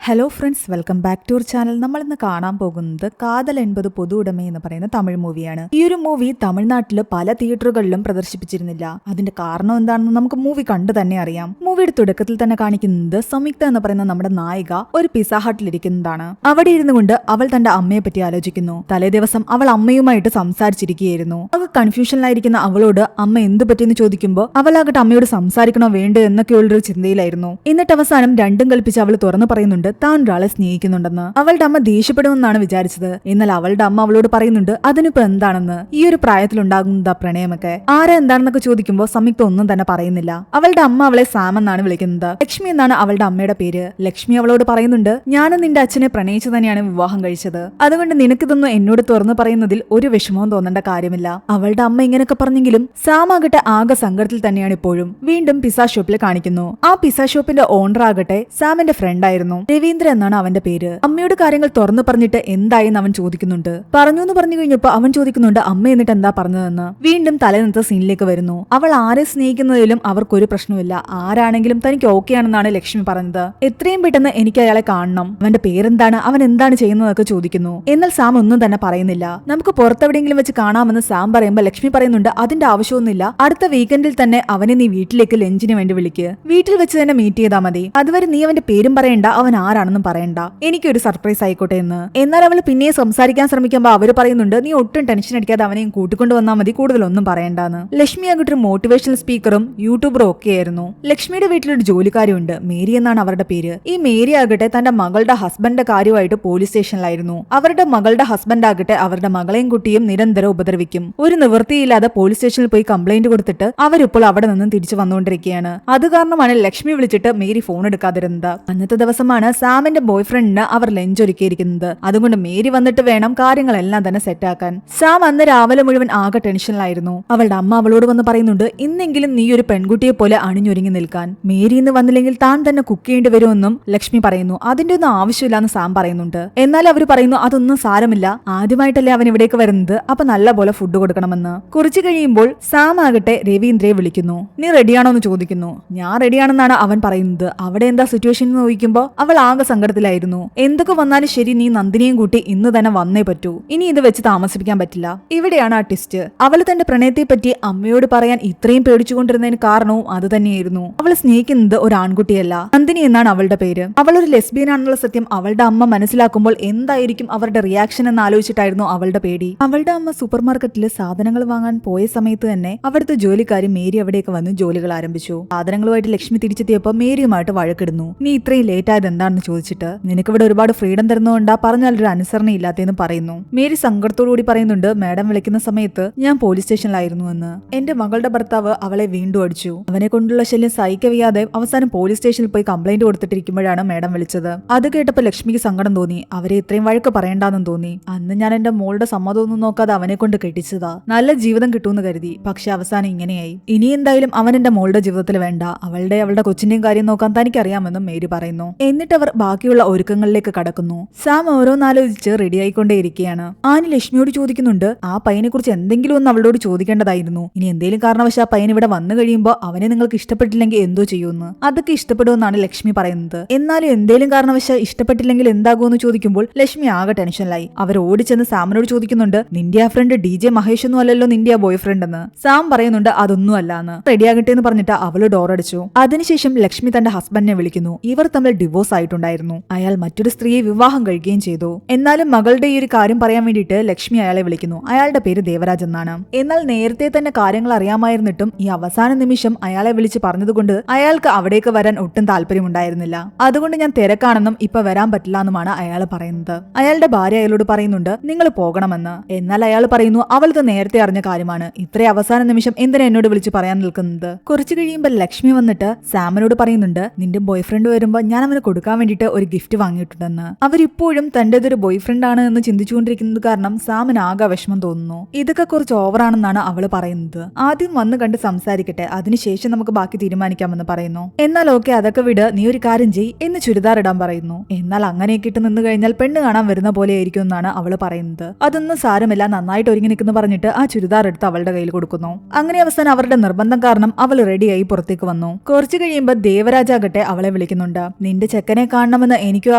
Hello friends, welcome back to our channel. നമ്മൾ ഇന്ന് കാണാൻ പോകുന്നത് കാതൽ 80 പൊതു ഉടമ എന്ന് പറയുന്ന തമിഴ് മൂവിയാണ്. ഈ ഒരു മൂവി തമിഴ്നാട്ടില് പല തിയേറ്ററുകളിലും പ്രദർശിപ്പിച്ചിരുന്നില്ല. അതിന്റെ കാരണം എന്താണെന്ന് നമുക്ക് മൂവി കണ്ടു തന്നെ അറിയാം. മൂവിയുടെ തുടക്കത്തിൽ തന്നെ കാണിക്കുന്നത് സംയുക്ത എന്ന് പറയുന്ന നമ്മുടെ നായിക ഒരു പിസ്സ ഹട്ടിലിരിക്കുന്നതാണ്. അവിടെ ഇരുന്നു കൊണ്ട് അവൾ തന്റെ അമ്മയെ പറ്റി ആലോചിക്കുന്നു. തലേ ദിവസം അവൾ അമ്മയുമായിട്ട് സംസാരിച്ചിരിക്കുകയായിരുന്നു. അവൾ കൺഫ്യൂഷനിലായിരിക്കുന്ന അവളോട് അമ്മ എന്ത് പറ്റിയെന്ന് ചോദിക്കുമ്പോൾ അവളാകട്ടെ അമ്മയോട് സംസാരിക്കണോ വേണ്ടോ എന്നൊക്കെയുള്ളൊരു ചിന്തയിലായിരുന്നു. എന്നിട്ട് അവസാനം രണ്ടും കൽപ്പിച്ച് അവൾ തുറന്നു പറയുന്നുണ്ട് താൻ ഒരാളെ സ്നേഹിക്കുന്നുണ്ടെന്ന്. അവളുടെ അമ്മ ദേഷ്യപ്പെടുമെന്നാണ് വിചാരിച്ചത്. എന്നാൽ അവളുടെ അമ്മ അവളോട് പറയുന്നുണ്ട് അതിനിപ്പോ എന്താണെന്ന്. ഈ ഒരു പ്രായത്തിലുണ്ടാകുന്നതാ പ്രണയമൊക്കെ. ആരാ എന്താണെന്നൊക്കെ ചോദിക്കുമ്പോൾ സംയുക്ത ഒന്നും തന്നെ പറയുന്നില്ല. അവളുടെ അമ്മ അവളെ സാം എന്നാണ് വിളിക്കുന്നത്. ലക്ഷ്മി എന്നാണ് അവളുടെ അമ്മയുടെ പേര്. ലക്ഷ്മി അവളോട് പറയുന്നുണ്ട് ഞാനും നിന്റെ അച്ഛനെ പ്രണയിച്ചു തന്നെയാണ് വിവാഹം കഴിച്ചത്. അതുകൊണ്ട് നിനക്കിതൊന്നും എന്നോട് തുറന്നു പറയുന്നതിൽ ഒരു വിഷമവും തോന്നേണ്ട കാര്യമില്ല. അവളുടെ അമ്മ ഇങ്ങനെയൊക്കെ പറഞ്ഞെങ്കിലും സാം ആകട്ടെ ആകെ സങ്കടത്തിൽ തന്നെയാണ് ഇപ്പോഴും. വീണ്ടും പിസ്സ ഷോപ്പിൽ കാണിക്കുന്നു. ആ പിസ്സ ഷോപ്പിന്റെ ഓണർ ആകട്ടെ സാമിന്റെ ഫ്രണ്ട് ആയിരുന്നു. രവീന്ദ്ര എന്നാണ് അവന്റെ പേര്. അമ്മയോട് കാര്യങ്ങൾ തുറന്നു പറഞ്ഞിട്ട് എന്തായെന്ന് അവൻ ചോദിക്കുന്നുണ്ട്. പറഞ്ഞു എന്ന് പറഞ്ഞു കഴിഞ്ഞപ്പോ അവൻ ചോദിക്കുന്നുണ്ട് അമ്മ എന്നിട്ട് എന്താ പറഞ്ഞതെന്ന്. വീണ്ടും തലേന്നത്തെ സീനിലേക്ക് വരുന്നു. അവൾ ആരെ സ്നേഹിക്കുന്നതിലും അവർക്കൊരു പ്രശ്നമില്ല. ആരാണെങ്കിലും തനിക്ക് ഓക്കെ ആണെന്നാണ് ലക്ഷ്മി പറഞ്ഞത്. എത്രയും പെട്ടെന്ന് എനിക്ക് അയാളെ കാണണം. അവന്റെ പേരെന്താണ്, അവൻ എന്താണ് ചെയ്യുന്നതൊക്കെ ചോദിക്കുന്നു. എന്നാൽ സാം ഒന്നും തന്നെ പറയുന്നില്ല. നമുക്ക് പുറത്തെവിടെയെങ്കിലും വെച്ച് കാണാമെന്ന് സാം പറയുമ്പോൾ ലക്ഷ്മി പറയുന്നുണ്ട് അതിന്റെ ആവശ്യമൊന്നുമില്ല. അടുത്ത വീക്കെൻഡിൽ തന്നെ അവനെ നീ വീട്ടിലേക്ക് ലഞ്ചിന് വേണ്ടി വിളിക്ക്. വീട്ടിൽ വെച്ച് തന്നെ മീറ്റ് ചെയ്താൽ മതി. അതുവരെ നീ അവന്റെ പേരും പറയണ്ട, അവൻ ആരാണെന്നും പറയണ്ട. എനിക്കൊരു സർപ്രൈസ് ആയിക്കോട്ടെ എന്ന്. എന്നാൽ അവൾ പിന്നെ സംസാരിക്കാൻ ശ്രമിക്കുമ്പോൾ അവര് പറയുന്നുണ്ട് നീ ഒട്ടും ടെൻഷൻ അടിക്കാതെ അവനെയും കൂട്ടിക്കൊണ്ടു വന്നാൽ മതി, കൂടുതലൊന്നും പറയണ്ടെന്ന്. ലക്ഷ്മി ആകട്ടെ ഒരു മോട്ടിവേഷണൽ സ്പീക്കറും യൂട്യൂബറും ഒക്കെ ആയിരുന്നു. ലക്ഷ്മിയുടെ വീട്ടിലൊരു ജോലിക്കാരിയുണ്ട്, മേരി എന്നാണ് അവരുടെ പേര്. ഈ മേരി ആകട്ടെ തന്റെ മകളുടെ ഹസ്ബൻഡിന്റെ കാര്യമായിട്ട് പോലീസ് സ്റ്റേഷനിലായിരുന്നു. അവരുടെ മകളുടെ ഹസ്ബൻഡ് ആകട്ടെ അവരുടെ മകളെയും കുട്ടിയും നിരന്തരം ഉപദ്രവിക്കും. ഒരു നിവൃത്തിയില്ലാതെ പോലീസ് സ്റ്റേഷനിൽ പോയി കംപ്ലൈന്റ് കൊടുത്തിട്ട് അവരിപ്പോൾ അവിടെ നിന്നും തിരിച്ചു വന്നുകൊണ്ടിരിക്കുകയാണ്. അത് കാരണമാണ് ലക്ഷ്മി വിളിച്ചിട്ട് മേരി ഫോൺ എടുക്കാതിരുന്നത്. അന്നത്തെ ദിവസമാണ് സാമിന്റെ ബോയ്ഫ്രണ്ടിന് അവർ ലഞ്ച് ഒരുക്കിയിരിക്കുന്നത്. അതുകൊണ്ട് മേരി വന്നിട്ട് വേണം കാര്യങ്ങളെല്ലാം തന്നെ സെറ്റാക്കാൻ. സാം അന്ന് രാവിലെ മുഴുവൻ ആകെ ടെൻഷനിലായിരുന്നു. അവളുടെ അമ്മ അവളോട് വന്ന് പറയുന്നുണ്ട് ഇന്നെങ്കിലും നീ ഒരു പെൺകുട്ടിയെ പോലെ അണിഞ്ഞൊരുങ്ങി നിൽക്കാൻ. മേരി ഇന്ന് വന്നില്ലെങ്കിൽ താൻ തന്നെ കുക്ക് ചെയ്യേണ്ടി വരുമെന്നും ലക്ഷ്മി പറയുന്നു. അതിന്റെ ഒന്നും ആവശ്യമില്ലാന്ന് സാം പറയുന്നുണ്ട്. എന്നാൽ അവർ പറയുന്നു അതൊന്നും സാരമില്ല, ആദ്യമായിട്ടല്ലേ അവൻ ഇവിടേക്ക് വരുന്നത്, അപ്പൊ നല്ല പോലെ ഫുഡ് കൊടുക്കണമെന്ന്. കുറച്ചു കഴിയുമ്പോൾ സാം ആകട്ടെ രവീന്ദ്രയെ വിളിക്കുന്നു. നീ റെഡിയാണോ എന്ന് ചോദിക്കുന്നു. ഞാൻ റെഡിയാണെന്നാണ് അവൻ പറയുന്നത്. അവിടെ എന്താ സിറ്റുവേഷൻ എന്ന് ചോദിക്കുമ്പോൾ അവൾ ആകെ സങ്കടത്തിലായിരുന്നു. എന്തൊക്കെ വന്നാലും ശരി, നീ നന്ദിനിയും കൂട്ടി ഇന്ന് തന്നെ വന്നേ പറ്റൂ. ഇനി ഇത് വെച്ച് താമസിപ്പിക്കാൻ പറ്റില്ല. ഇവിടെയാണ് ആ ട്വിസ്റ്റ്. അവൾ തന്റെ പ്രണയത്തെ പറ്റി അമ്മയോട് പറയാൻ ഇത്രയും പേടിച്ചുകൊണ്ടിരുന്നതിന് കാരണവും അത് തന്നെയായിരുന്നു. അവൾ സ്നേഹിക്കുന്നത് ഒരു ആൺകുട്ടിയല്ല, നന്ദിനി എന്നാണ് അവളുടെ പേര്. അവൾ ഒരു ലെസ്ബിയൻ ആണെന്നുള്ള സത്യം അവളുടെ അമ്മ മനസ്സിലാക്കുമ്പോൾ എന്തായിരിക്കും അവരുടെ റിയാക്ഷൻ എന്ന് ആലോചിച്ചിട്ടായിരുന്നു അവളുടെ പേടി. അവളുടെ അമ്മ സൂപ്പർ മാർക്കറ്റിൽ സാധനങ്ങൾ വാങ്ങാൻ പോയ സമയത്ത് തന്നെ അവിടുത്തെ ജോലിക്കാരി മേരി അവിടേക്ക് വന്ന് ജോലികൾ ആരംഭിച്ചു. സാധനങ്ങളുമായിട്ട് ലക്ഷ്മി തിരിച്ചെത്തിയപ്പോൾ മേരിയുമായിട്ട് വഴക്കിടുന്നു. നീ ഇത്രയും ലേറ്റ് ആയത് എന്താണെന്ന് ചോദിച്ചിട്ട്. നിനക്കിവിടെ ഒരുപാട് ഫ്രീഡം തരുന്നതുകൊണ്ടാ പറഞ്ഞാൽ ഒരു അനുസരണ ഇല്ലാത്തതെന്ന് പറയുന്നു. മേരി സങ്കടത്തോടുകൂടി പറയുന്നുണ്ട് മാഡം വിളിക്കുന്ന സമയത്ത് ഞാൻ പോലീസ് സ്റ്റേഷനിലായിരുന്നു എന്ന്. എന്റെ മകളുടെ ഭർത്താവ് അവളെ വീണ്ടും അടിച്ചു. അവനെ കൊണ്ടുള്ള ശല്യം സഹിക്കവയ്യാതെ അവസാനം പോലീസ് സ്റ്റേഷനിൽ പോയി കംപ്ലൈന്റ് കൊടുത്തിട്ടിരിക്കുമ്പോഴാണ് മാഡം വിളിച്ചത്. അത് കേട്ടപ്പോൾ ലക്ഷ്മിക്ക് സങ്കടം തോന്നി. അവരെ ഇത്രയും വഴക്ക് പറയണ്ടെന്നും തോന്നി. അന്ന് ഞാൻ എന്റെ മോളുടെ സമ്മതമൊന്നും നോക്കാതെ അവനെ കൊണ്ട് കെട്ടിച്ചതാ. നല്ല ജീവിതം കിട്ടുമെന്ന് കരുതി. പക്ഷെ അവസാനം ഇങ്ങനെയായി. ഇനി എന്തായാലും അവൻ എന്റെ മോളുടെ ജീവിതത്തിൽ വേണ്ട. അവളുടെ കൊച്ചിന്റെയും കാര്യം നോക്കാൻ തനിക്കറിയാമെന്നും മേരി പറയുന്നു. എന്നിട്ട് അവർ ബാക്കിയുള്ള ഒരുക്കങ്ങളിലേക്ക് കടക്കുന്നു. സാം ഓരോന്നാലോചിച്ച് റെഡിയായിക്കൊണ്ടേയിരിക്കുകയാണ്. ആനി ലക്ഷ്മിയോട് ചോദിക്കുന്നുണ്ട് ആ പയ്യനെ കുറിച്ച് എന്തെങ്കിലും ഒന്ന് അവളോട് ചോദിക്കേണ്ടതായിരുന്നു. ഇനി എന്തെങ്കിലും കാരണവശാൽ ആ പയ്യൻ ഇവിടെ വന്നു കഴിയുമ്പോൾ അവനെ നിങ്ങൾക്ക് ഇഷ്ടപ്പെട്ടില്ലെങ്കിൽ എന്തോ ചെയ്യുമെന്ന്. അതൊക്കെ ഇഷ്ടപ്പെടുമെന്നാണ് ലക്ഷ്മി പറയുന്നത്. എന്നാലും എന്തെങ്കിലും കാരണവശാൽ ഇഷ്ടപ്പെട്ടില്ലെങ്കിൽ എന്താകുമെന്ന് ചോദിക്കുമ്പോൾ ലക്ഷ്മി ആകെ ടെൻഷനിലായി. അവർ ഓടിച്ചെന്ന് സാമിനോട് ചോദിക്കുന്നുണ്ട് നിന്റെ ആ ഫ്രണ്ട് DJ മഹേഷ് ഒന്നും അല്ലല്ലോ നിന്റെ ആ ബോയ് ഫ്രണ്ട് എന്ന്. സാം പറയുന്നുണ്ട് അതൊന്നും അല്ലാന്ന്. റെഡിയാകട്ടെ എന്ന് പറഞ്ഞിട്ട് അവള് ഡോർ അടിച്ചു. അതിനുശേഷം ലക്ഷ്മി തന്റെ ഹസ്ബൻഡിനെ വിളിക്കുന്നു. ഇവർ തമ്മിൽ ഡിവോഴ്സ് ആയിട്ടുണ്ടായിരുന്നു. അയാൾ മറ്റൊരു സ്ത്രീയെ വിവാഹം കഴിക്കുകയും ചെയ്തു. എന്നാലും മകളുടെ ഈ ഒരു കാര്യം പറയാൻ വേണ്ടിയിട്ട് ലക്ഷ്മി അയാളെ വിളിക്കുന്നു. അയാളുടെ പേര് ദേവരാജ് എന്നാണ്. എന്നാൽ നേരത്തെ തന്നെ കാര്യങ്ങൾ അറിയാമായിരുന്നിട്ടും ഈ അവസാന നിമിഷം അയാളെ വിളിച്ച് പറഞ്ഞതുകൊണ്ട് അയാൾക്ക് അവിടേക്ക് വരാൻ ഒട്ടും താല്പര്യമുണ്ടായിരുന്നില്ല. അതുകൊണ്ട് ഞാൻ തിരക്കാണെന്നും ഇപ്പൊ വരാൻ പറ്റില്ല എന്നുമാണ് അയാൾ പറയുന്നത്. അയാളുടെ ഭാര്യ അയാളോട് പറയുന്നുണ്ട് നിങ്ങൾ പോകണമെന്ന്. എന്നാൽ അയാൾ പറയുന്നു അവളിത് നേരത്തെ അറിഞ്ഞ കാര്യമാണ്, ഇത്ര അവസാന നിമിഷം എന്തിനാ എന്നോട് വിളിച്ച് പറയാൻ നിൽക്കുന്നത്. കുറച്ചു കഴിയുമ്പോൾ ലക്ഷ്മി വന്നിട്ട് സാമിനോട് പറയുന്നുണ്ട് നിന്റെ ബോയ് ഫ്രണ്ട് വരുമ്പോ ഞാൻ അവന് കൊടുക്കാൻ വേണ്ടിയിട്ട് ഒരു ഗിഫ്റ്റ് വാങ്ങിയിട്ടുണ്ടെന്ന്. അവരിപ്പോഴും തന്റേതൊരു ബോയ് ഫ്രണ്ട് ആണ് എന്ന് ചിന്തിച്ചുകൊണ്ടിരിക്കുന്നത് കാരണം സാമിന് ആകെ വിഷമം തോന്നുന്നു. ഇതൊക്കെ കുറച്ച് ഓവറാണെന്നാണ് അവള് പറയുന്നത്. ആദ്യം വന്ന് കണ്ട് സംസാരിക്കട്ടെ, അതിനുശേഷം നമുക്ക് ബാക്കി തീരുമാനിക്കാമെന്ന് പറയുന്നു. എന്നാൽ ഓക്കെ അതൊക്കെ വിട്, നീ ഒരു കാര്യം ചെയ് എന്ന് ചുരിദാർ ഇടാൻ പറയുന്നു. എന്നാൽ അങ്ങനെയൊക്കെ ഇട്ട് നിന്ന് കഴിഞ്ഞാൽ പെണ്ണ് കാണാൻ വരുന്ന പോലെ ആയിരിക്കും എന്നാണ് അവള് പറയുന്നത്. അതൊന്നും സാരമില്ല, നന്നായിട്ട് ഒരുങ്ങി നിൽക്കുന്നു പറഞ്ഞിട്ട് ആ ചുരിദാർ എടുത്ത് അവളുടെ കയ്യിൽ കൊടുക്കുന്നു. അങ്ങനെ അവസാനം അവരുടെ നിർബന്ധം കാരണം അവൾ റെഡിയായി പുറത്തേക്ക് വന്നു. കുറച്ചു കഴിയുമ്പോൾ ദേവരാജാകട്ടെ അവളെ വിളിക്കുന്നുണ്ട്. നിന്റെ ചെക്കനെ കാണണമെന്ന് എനിക്കും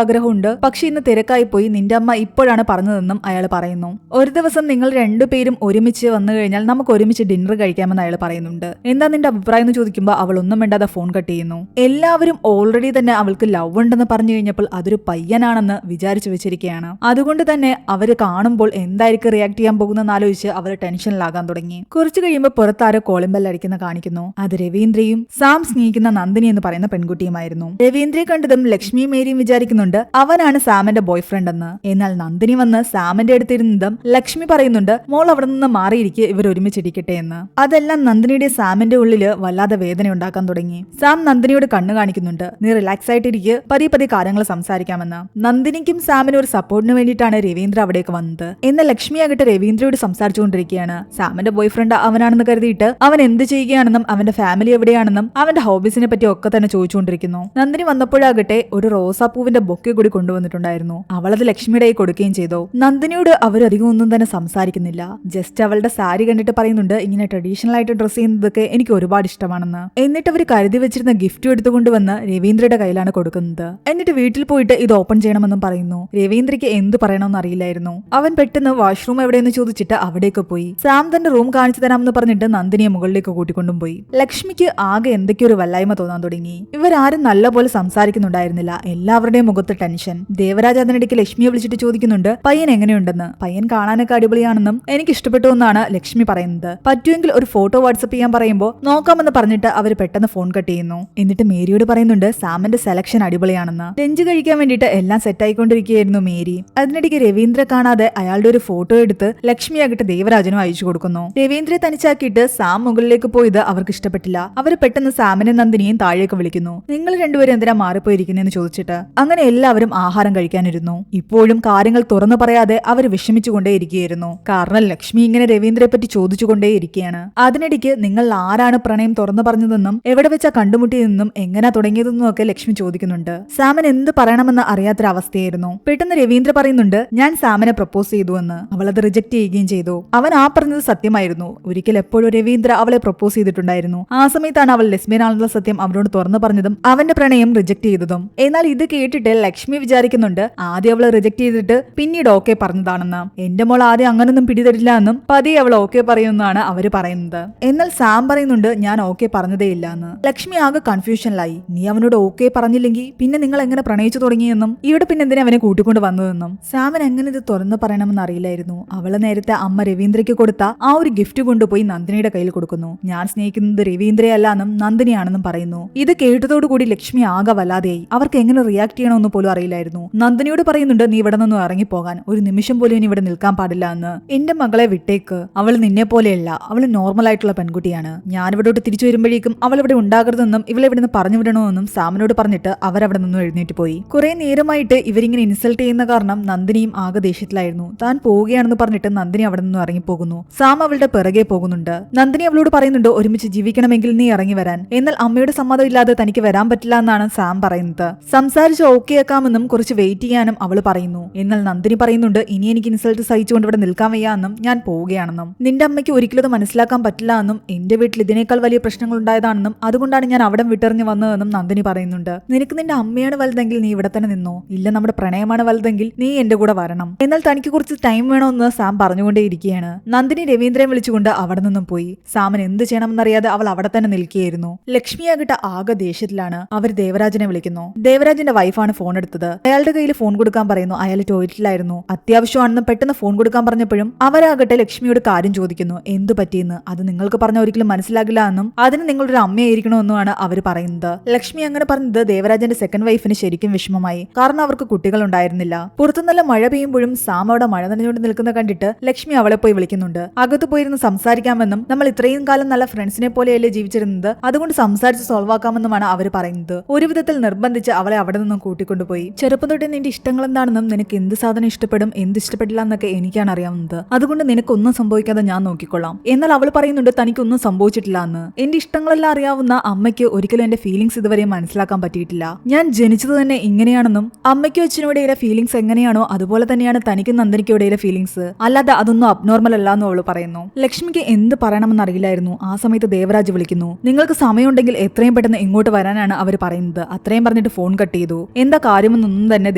ആഗ്രഹമുണ്ട്, പക്ഷെ ഇന്ന് തിരക്കായി പോയി, നിന്റെ അമ്മ ഇപ്പോഴാണ് പറഞ്ഞതെന്നും അയാൾ പറയുന്നു. ഒരു ദിവസം നിങ്ങൾ രണ്ടുപേരും ഒരുമിച്ച് വന്നു കഴിഞ്ഞാൽ നമുക്ക് ഒരുമിച്ച് ഡിന്നർ കഴിക്കാമെന്ന് അയാൾ പറയുന്നുണ്ട്. എന്താ നിന്റെ അഭിപ്രായം എന്ന് ചോദിക്കുമ്പോൾ അവൾ ഒന്നും വേണ്ടാതെ ഫോൺ കട്ട് ചെയ്യുന്നു. എല്ലാവരും ഓൾറെഡി തന്നെ അവൾക്ക് ലവ് ഉണ്ടെന്ന് പറഞ്ഞു കഴിഞ്ഞപ്പോൾ അതൊരു പയ്യനാണെന്ന് വിചാരിച്ചു വെച്ചിരിക്കുകയാണ്. അതുകൊണ്ട് തന്നെ അവര് കാണുമ്പോൾ എന്തായിരിക്കും റിയാക്ട് ചെയ്യാൻ പോകുന്നതെന്ന് ആലോചിച്ച് അവർ ടെൻഷനിലാകാൻ തുടങ്ങി. കുറച്ചു കഴിയുമ്പോൾ പുറത്താരോ കോളിംഗ് ബെൽ അടിക്കുന്ന കാണിക്കുന്നു. അത് രവീന്ദ്രയും സാം സ്നേഹിക്കുന്ന നന്ദിനി എന്ന് പറയുന്ന പെൺകുട്ടിയുമായിരുന്നു. രവീന്ദ്രയെ കണ്ടതും ലക്ഷ്മിയും മേരിയും വിചാരിക്കുന്നുണ്ട് അവനാണ് സാമിന്റെ ബോയ് ഫ്രണ്ട് എന്ന്. എന്നാൽ നന്ദിനി വന്ന് സാമിന്റെ അടുത്തിരുന്നതും ലക്ഷ്മി പറയുന്നുണ്ട് മോൾ അവിടെ നിന്ന് മാറിയിരിക്കെ ഇവർ ഒരുമിച്ചിരിക്കട്ടെ എന്ന്. അതെല്ലാം നന്ദിനിയുടെ സാമിന്റെ ഉള്ളില് വല്ലാതെ വേദന ഉണ്ടാക്കാൻ തുടങ്ങി. സാം നന്ദിനിയോട് കണ്ണു കാണിക്കുന്നുണ്ട്, നീ റിലാക്സ് ആയിട്ടിരിക്കെ, പതിയെ കാര്യങ്ങൾ സംസാരിക്കാമെന്ന്. നന്ദിനിക്കും സാമിനും ഒരു സപ്പോർട്ടിന് വേണ്ടിയിട്ടാണ് രവീന്ദ്ര അവിടേക്ക് വന്നത്. എന്നാൽ ലക്ഷ്മി ആകട്ടെ രവീന്ദ്രയോട് സംസാരിച്ചുകൊണ്ടിരിക്കുകയാണ്. സാമിന്റെ ബോയ് ഫ്രണ്ട് അവനാണെന്ന് കരുതിയിട്ട് അവൻ എന്ത് ചെയ്യുകയാണെന്നും അവന്റെ ഫാമിലി എവിടെയാണെന്നും അവന്റെ ഹോബീസിനെ പറ്റി ഒക്കെ തന്നെ ചോദിച്ചുകൊണ്ടിരിക്കുന്നു. നന്ദിനി വന്നപ്പോഴാകട്ടെ ഒരു റോസാപ്പൂവിന്റെ ബൊക്കെ കൂടി കൊണ്ടുവന്നിട്ടുണ്ടായിരുന്നു. അവളത് ലക്ഷ്മിയുടെ കൈ കൊടുക്കുകയും ചെയ്തു. നന്ദിനിയോട് അവരധികം ഒന്നും തന്നെ സംസാരിക്കുന്നില്ല. ജസ്റ്റ് അവളുടെ സാരി കണ്ടിട്ട് പറയുന്നുണ്ട് ഇങ്ങനെ ട്രഡീഷണൽ ആയിട്ട് ഡ്രസ് ചെയ്യുന്നതൊക്കെ എനിക്ക് ഒരുപാട് ഇഷ്ടമാണെന്ന്. എന്നിട്ട് അവർ കരുതി വെച്ചിരുന്ന ഗിഫ്റ്റ് എടുത്തുകൊണ്ടുവന്ന് രവീന്ദ്രയുടെ കയ്യിലാണ് കൊടുക്കുന്നത്. എന്നിട്ട് വീട്ടിൽ പോയിട്ട് ഇത് ഓപ്പൺ ചെയ്യണമെന്നും പറയുന്നു. രവീന്ദ്രയ്ക്ക് എന്ത് പറയണമെന്ന് അറിയില്ലായിരുന്നു. അവൻ പെട്ടെന്ന് വാഷ്റൂം എവിടെയെന്ന് ചോദിച്ചിട്ട് അവിടേക്ക് പോയി. സാം തന്റെ റൂം കാണിച്ചു തരാമെന്ന് പറഞ്ഞിട്ട് നന്ദിനിയെ മുകളിലേക്ക് കൂട്ടിക്കൊണ്ടും പോയി. ലക്ഷ്മിക്ക് ആകെ എന്തൊക്കെയോ ഒരു വല്ലായ്മ തോന്നാൻ തുടങ്ങി. ഇവരാരും നല്ലപോലെ സംസാരിക്കുന്നുണ്ടായിരുന്നില്ല. എല്ലാവരുടെയും മുഖത്ത് ടെൻഷൻ. ദേവരാജ് അതിനിടയ്ക്ക് ലക്ഷ്മിയെ വിളിച്ചിട്ട് ചോദിക്കുന്നുണ്ട് പയ്യൻ എങ്ങനെയുണ്ടെന്ന്. പയ്യൻ കാണാനൊക്കെ അടിപൊളിയാണെന്നും എനിക്ക് ഇഷ്ടപ്പെട്ടു എന്നാണ് ലക്ഷ്മി പറയുന്നത്. പറ്റുമെങ്കിൽ ഒരു ഫോട്ടോ വാട്സ്ആപ്പ് ചെയ്യാൻ പറയുമ്പോൾ നോക്കാമെന്ന് പറഞ്ഞിട്ട് അവർ പെട്ടെന്ന് ഫോൺ കട്ട് ചെയ്യുന്നു. എന്നിട്ട് മേരിയോട് പറയുന്നുണ്ട് സാമിന്റെ സെലക്ഷൻ അടിപൊളിയാണെന്ന്. ലഞ്ച് കഴിക്കാൻ വേണ്ടിയിട്ട് എല്ലാം സെറ്റ് ആയിക്കൊണ്ടിരിക്കുകയായിരുന്നു മേരി. അതിനിടയ്ക്ക് രവീന്ദ്ര കാണാതെ അയാളുടെ ഒരു ഫോട്ടോ എടുത്ത് ലക്ഷ്മി ആകട്ടെ ദേവരാജനും അയച്ചു കൊടുക്കുന്നു. രവീന്ദ്രയെ തനിച്ചാക്കിയിട്ട് സാം മുകളിലേക്ക് പോയത് അവർക്ക് ഇഷ്ടപ്പെട്ടില്ല. അവർ പെട്ടെന്ന് സാമിനെ നന്ദിനിയും താഴേക്ക് വിളിക്കുന്നു. നിങ്ങൾ രണ്ടുപേരും എന്തിനാ മാറിപ്പോയിരിക്കുന്നതെന്ന് ചോദിച്ചിട്ട്. അങ്ങനെ എല്ലാവരും ആഹാരം കഴിക്കാനിരുന്നു. ഇപ്പോഴും കാര്യങ്ങൾ തുറന്നു പറയാതെ അവർ വിഷമിച്ചുകൊണ്ടേയിരിക്കുകയായിരുന്നു. കാരണം ലക്ഷ്മി ഇങ്ങനെ രവീന്ദ്രയെ പറ്റി ചോദിച്ചുകൊണ്ടേയിരിക്കുകയാണ്. അതിനിടയ്ക്ക് നിങ്ങൾ ആരാണ് പ്രണയം തുറന്നു പറഞ്ഞതെന്നും എവിടെ വെച്ചാ കണ്ടുമുട്ടിയതെന്നും എങ്ങനെയാ തുടങ്ങിയതെന്നും ഒക്കെ ലക്ഷ്മി ചോദിക്കുന്നുണ്ട്. സാമിന് എന്ത് പറയണമെന്ന് അറിയാത്തൊരവസ്ഥയായിരുന്നു. പെട്ടെന്ന് രവീന്ദ്ര പറയുന്നുണ്ട് ഞാൻ സാമിനെ പ്രപ്പോസ് ചെയ്തു എന്ന്. അവൾ അത് റിജക്ട് ചെയ്യുകയും ചെയ്തു. അവൻ ആ പറഞ്ഞത് സത്യമായിരുന്നു. ഒരിക്കൽ എപ്പോഴും രവീന്ദ്ര അവളെ പ്രപ്പോസ് ചെയ്തിട്ടുണ്ടായിരുന്നു. ആ സമയത്താണ് അവൾ ലെസ്ബിയൻ ആണെന്നുള്ള സത്യം അവനോട് തുറന്നു പറഞ്ഞതും അവന്റെ പ്രണയം റിജക്ട് ചെയ്തതും. എന്നാൽ ഇത് കേട്ടിട്ട് ലക്ഷ്മി വിചാരിക്കുന്നുണ്ട് ആദ്യം അവളെ റിജക്ട് ചെയ്തിട്ട് പിന്നീട് ഓക്കെ പറഞ്ഞതാണെന്ന്. എന്റെ മോൾ ആദ്യം അങ്ങനൊന്നും പിടിതരില്ല എന്നും പതിയെ അവൾ ഓക്കെ പറയുമെന്നാണ് അവര് പറയുന്നത്. എന്നാൽ സാം പറയുന്നുണ്ട് ഞാൻ ഓക്കെ പറഞ്ഞതേ ഇല്ല എന്ന്. ലക്ഷ്മി ആകെ കൺഫ്യൂഷനിലായി. നീ അവനോട് ഓക്കെ പറഞ്ഞില്ലെങ്കിൽ പിന്നെ നിങ്ങൾ എങ്ങനെ പ്രണയിച്ചു തുടങ്ങിയെന്നും ഇവിടെ പിന്നെ എന്തിനാ അവനെ കൂട്ടിക്കൊണ്ട് വന്നതെന്നും. സാമിന് എങ്ങനെ ഇത് തുറന്നു പറയണമെന്ന് അറിയില്ലായിരുന്നു. അവള് നേരത്തെ അമ്മ രവീന്ദ്രയ്ക്ക് കൊടുത്ത ആ ഒരു ഗിഫ്റ്റ് കൊണ്ടുപോയി നന്ദിനിയുടെ കയ്യിൽ കൊടുക്കുന്നു. ഞാൻ സ്നേഹിക്കുന്നത് രവീന്ദ്രയല്ല എന്നും നന്ദിനിയാണെന്നും പറയുന്നു. ഇത് കേട്ടതോടുകൂടി ലക്ഷ്മി ആകെ വല്ലാതെയായി. അവർക്ക് എങ്ങനെ റിയാക്ട് ചെയ്യണമെന്ന് പോലും അറിയില്ലായിരുന്നു. നന്ദിനിയോട് പറയുന്നുണ്ട് നീ ഇവിടെ നിന്നും ഇറങ്ങിപ്പോകാൻ, ഒരു നിമിഷം പോലും ഇനി ഇവിടെ നിൽക്കാൻ പാടില്ല എന്ന്. എന്റെ മകളെ വിട്ടേക്ക്, അവൾ നിന്നെ പോലെയല്ല, അവൾ നോർമൽ ആയിട്ടുള്ള പെൺകുട്ടിയാണ്. ഞാൻ ഇവിടോട്ട് തിരിച്ചു വരുമ്പോഴേക്കും അവൾ ഇവിടെ ഉണ്ടാകരുതെന്നും ഇവളെ ഇവിടെ നിന്ന് പറഞ്ഞു വിടണമെന്നും സാമിനോട് പറഞ്ഞിട്ട് അവരവിടെ നിന്നും എഴുന്നേറ്റ് പോയി. കുറെ നേരമായിട്ട് ഇവരിങ്ങനെ ഇൻസൾട്ട് ചെയ്യുന്ന കാരണം നന്ദിനിയും ആകെ ദേഷ്യത്തിലായിരുന്നു. താൻ പോവുകയാണെന്ന് പറഞ്ഞിട്ട് നന്ദിനി അവിടെ നിന്നും ഇറങ്ങിപ്പോകുന്നു. സാം അവളുടെ പിറകെ പോകുന്നുണ്ട്. നന്ദിനി അവളോട് പറയുന്നുണ്ട് ഒരുമിച്ച് ജീവിക്കണമെങ്കിൽ നീ ഇറങ്ങി വരാൻ. എന്നാൽ അമ്മയുടെ സമ്മതം ഇല്ലാതെ തനിക്ക് വരാൻ പറ്റില്ല എന്നാണ് സാം പറയുന്നത്. സംസാരിച്ച് ഓക്കെ ആക്കാമെന്നും കുറച്ച് വെയിറ്റ് ചെയ്യാനും അവൾ പറയുന്നു. എന്നാൽ നന്ദിനി പറയുന്നുണ്ട് ഇനി എനിക്ക് ഇൻസൾട്ട് സഹിച്ചുകൊണ്ട് ഇവിടെ നിൽക്കാൻ വയ്യ എന്നും ഞാൻ പോവുകയാണെന്നും. നിന്റെ അമ്മയ്ക്ക് ഒരിക്കലും അത് മനസ്സിലാക്കാൻ പറ്റില്ല എന്നും എന്റെ വീട്ടിൽ ഇതിനേക്കാൾ വലിയ പ്രശ്നങ്ങൾ ഉണ്ടായതാണെന്നും അതുകൊണ്ടാണ് ഞാൻ അവിടെ വിട്ടെറിഞ്ഞ് വന്നതെന്നും നന്ദിനി പറയുന്നുണ്ട്. നിനക്ക് നിന്റെ അമ്മയാണ് വലുതെങ്കിൽ നീ ഇവിടെ തന്നെ നിന്നോ, ഇല്ല നമ്മുടെ പ്രണയമാണ് വലുതെങ്കിൽ നീ എന്റെ കൂടെ വരണം. എന്നാൽ തനിക്ക് കുറച്ച് ടൈം വേണമെന്ന് സാം പറഞ്ഞുകൊണ്ടേയിരിക്കുകയാണ്. നന്ദിനി രവീന്ദ്രനെ വിളിച്ചുകൊണ്ട് അവിടെ നിന്നും പോയി. സാമിന് എന്ത് ചെയ്യണമെന്നറിയാതെ അവൾ അവിടെ തന്നെ നിൽക്കുകയായിരുന്നു. ലക്ഷ്മിയാകട്ടെ ആകെ ദേഷ്യത്തിലാണ്. അവർ ദേവരാജനെ വിളിക്കുന്നു. ദേവരാജിന്റെ വൈഫാണ് ഫോൺ എടുത്തത്. അയാളുടെ കയ്യിൽ ഫോൺ കൊടുക്കാൻ പറയുന്നു. അയാൾ ടോയ്ലറ്റിലായിരുന്നു. അത്യാവശ്യമാണെന്ന് പെട്ടെന്ന് ഫോൺ കൊടുക്കാൻ പറഞ്ഞപ്പോഴും അവരാകട്ടെ ലക്ഷ്മിയോട് കാര്യം ചോദിക്കുന്നു എന്ത് പറ്റിയെന്ന്. അത് നിങ്ങൾക്ക് പറഞ്ഞ ഒരിക്കലും മനസ്സിലാകില്ല എന്നും അതിന് നിങ്ങളൊരു അമ്മയായിരിക്കണമെന്നുമാണ് അവർ പറയുന്നത്. ലക്ഷ്മി അങ്ങനെ പറഞ്ഞത് ദേവരാജന്റെ സെക്കൻഡ് വൈഫിന് ശരിക്കും വിഷമമായി. കാരണം അവർക്ക് കുട്ടികൾ ഉണ്ടായിരുന്നില്ല. പുറത്തു നല്ല മഴ പെയ്യുമ്പോഴും സാം അവിടെ മഴ നനഞ്ഞുകൊണ്ട് നിൽക്കുന്ന കണ്ടിട്ട് ലക്ഷ്മി അവളെ പോയി വിളിക്കുന്നുണ്ട്. അകത്ത് പോയിരുന്ന് സംസാരിക്കാമെന്നും നമ്മൾ ഇത്രയും കാലം നല്ല ഫ്രണ്ട്സിനെ പോലെയല്ലേ ജീവിച്ചിരുന്നത്, അതുകൊണ്ട് സംസാരിച്ച് സോൾവ് ആക്കാമെന്നുമാണ് അവർ പറയുന്നത്. ഒരു വിധത്തിൽ നിർബന്ധിച്ച് അവളെ അവിടെ നിന്നും കൂട്ടിക്കൊണ്ടുപോയി. ചെറുപ്പം തൊട്ടേ നിന്റെ ഇഷ്ടങ്ങൾ എന്താണെന്നും നിനക്ക് എന്ത് സാധനം ഇഷ്ടപ്പെടും എന്ത് ഇഷ്ടപ്പെടില്ല എന്നൊക്കെ എനിക്കാണ് അറിയാവുന്നത്. അതുകൊണ്ട് നിനക്കൊന്നും സംഭവിക്കാതെ ഞാൻ നോക്കിക്കൊള്ളാം. എന്നാൽ അവൾ പറയുന്നുണ്ട് തനിക്കൊന്നും സംഭവിച്ചിട്ടില്ല എന്ന്. എന്റെ ഇഷ്ടങ്ങളെല്ലാം അറിയാവുന്ന അമ്മയ്ക്ക് ഒരിക്കലും എന്റെ ഫീലിംഗ്സ് ഇതുവരെ മനസ്സിലാക്കാൻ പറ്റിയിട്ടില്ല. ഞാൻ ജനിച്ചത് തന്നെ ഇങ്ങനെയാണെന്നും അമ്മയ്ക്കും അച്ഛനും ഇടയിലെ ഫീലിംഗ്സ് എങ്ങനെയാണോ അതുപോലെ തന്നെയാണ് തനിക്കും നന്ദനിക്കും ഇടയിലെ ഫീലിംഗ്സ്, അല്ലാതെ അതൊന്നും അബ്നോർമൽ അല്ല എന്നും അവൾ പറയുന്നു. ലക്ഷ്മിക്ക് എന്ത് പറയണമെന്ന് അറിയില്ലായിരുന്നു. ആ സമയത്ത് ദേവരാജ് വിളിക്കുന്നു. നിങ്ങൾക്ക് സമയമുണ്ടെങ്കിൽ എത്രയും പെട്ടെന്ന് ഇങ്ങോട്ട് വരാനാണ് അവർ പറയുന്നത്. അത്രയും പറഞ്ഞിട്ട് ഫോൺ കട്ട് കട്ട് ചെയ്തു. എന്താ കാര്യമെന്നൊന്നും തന്നെ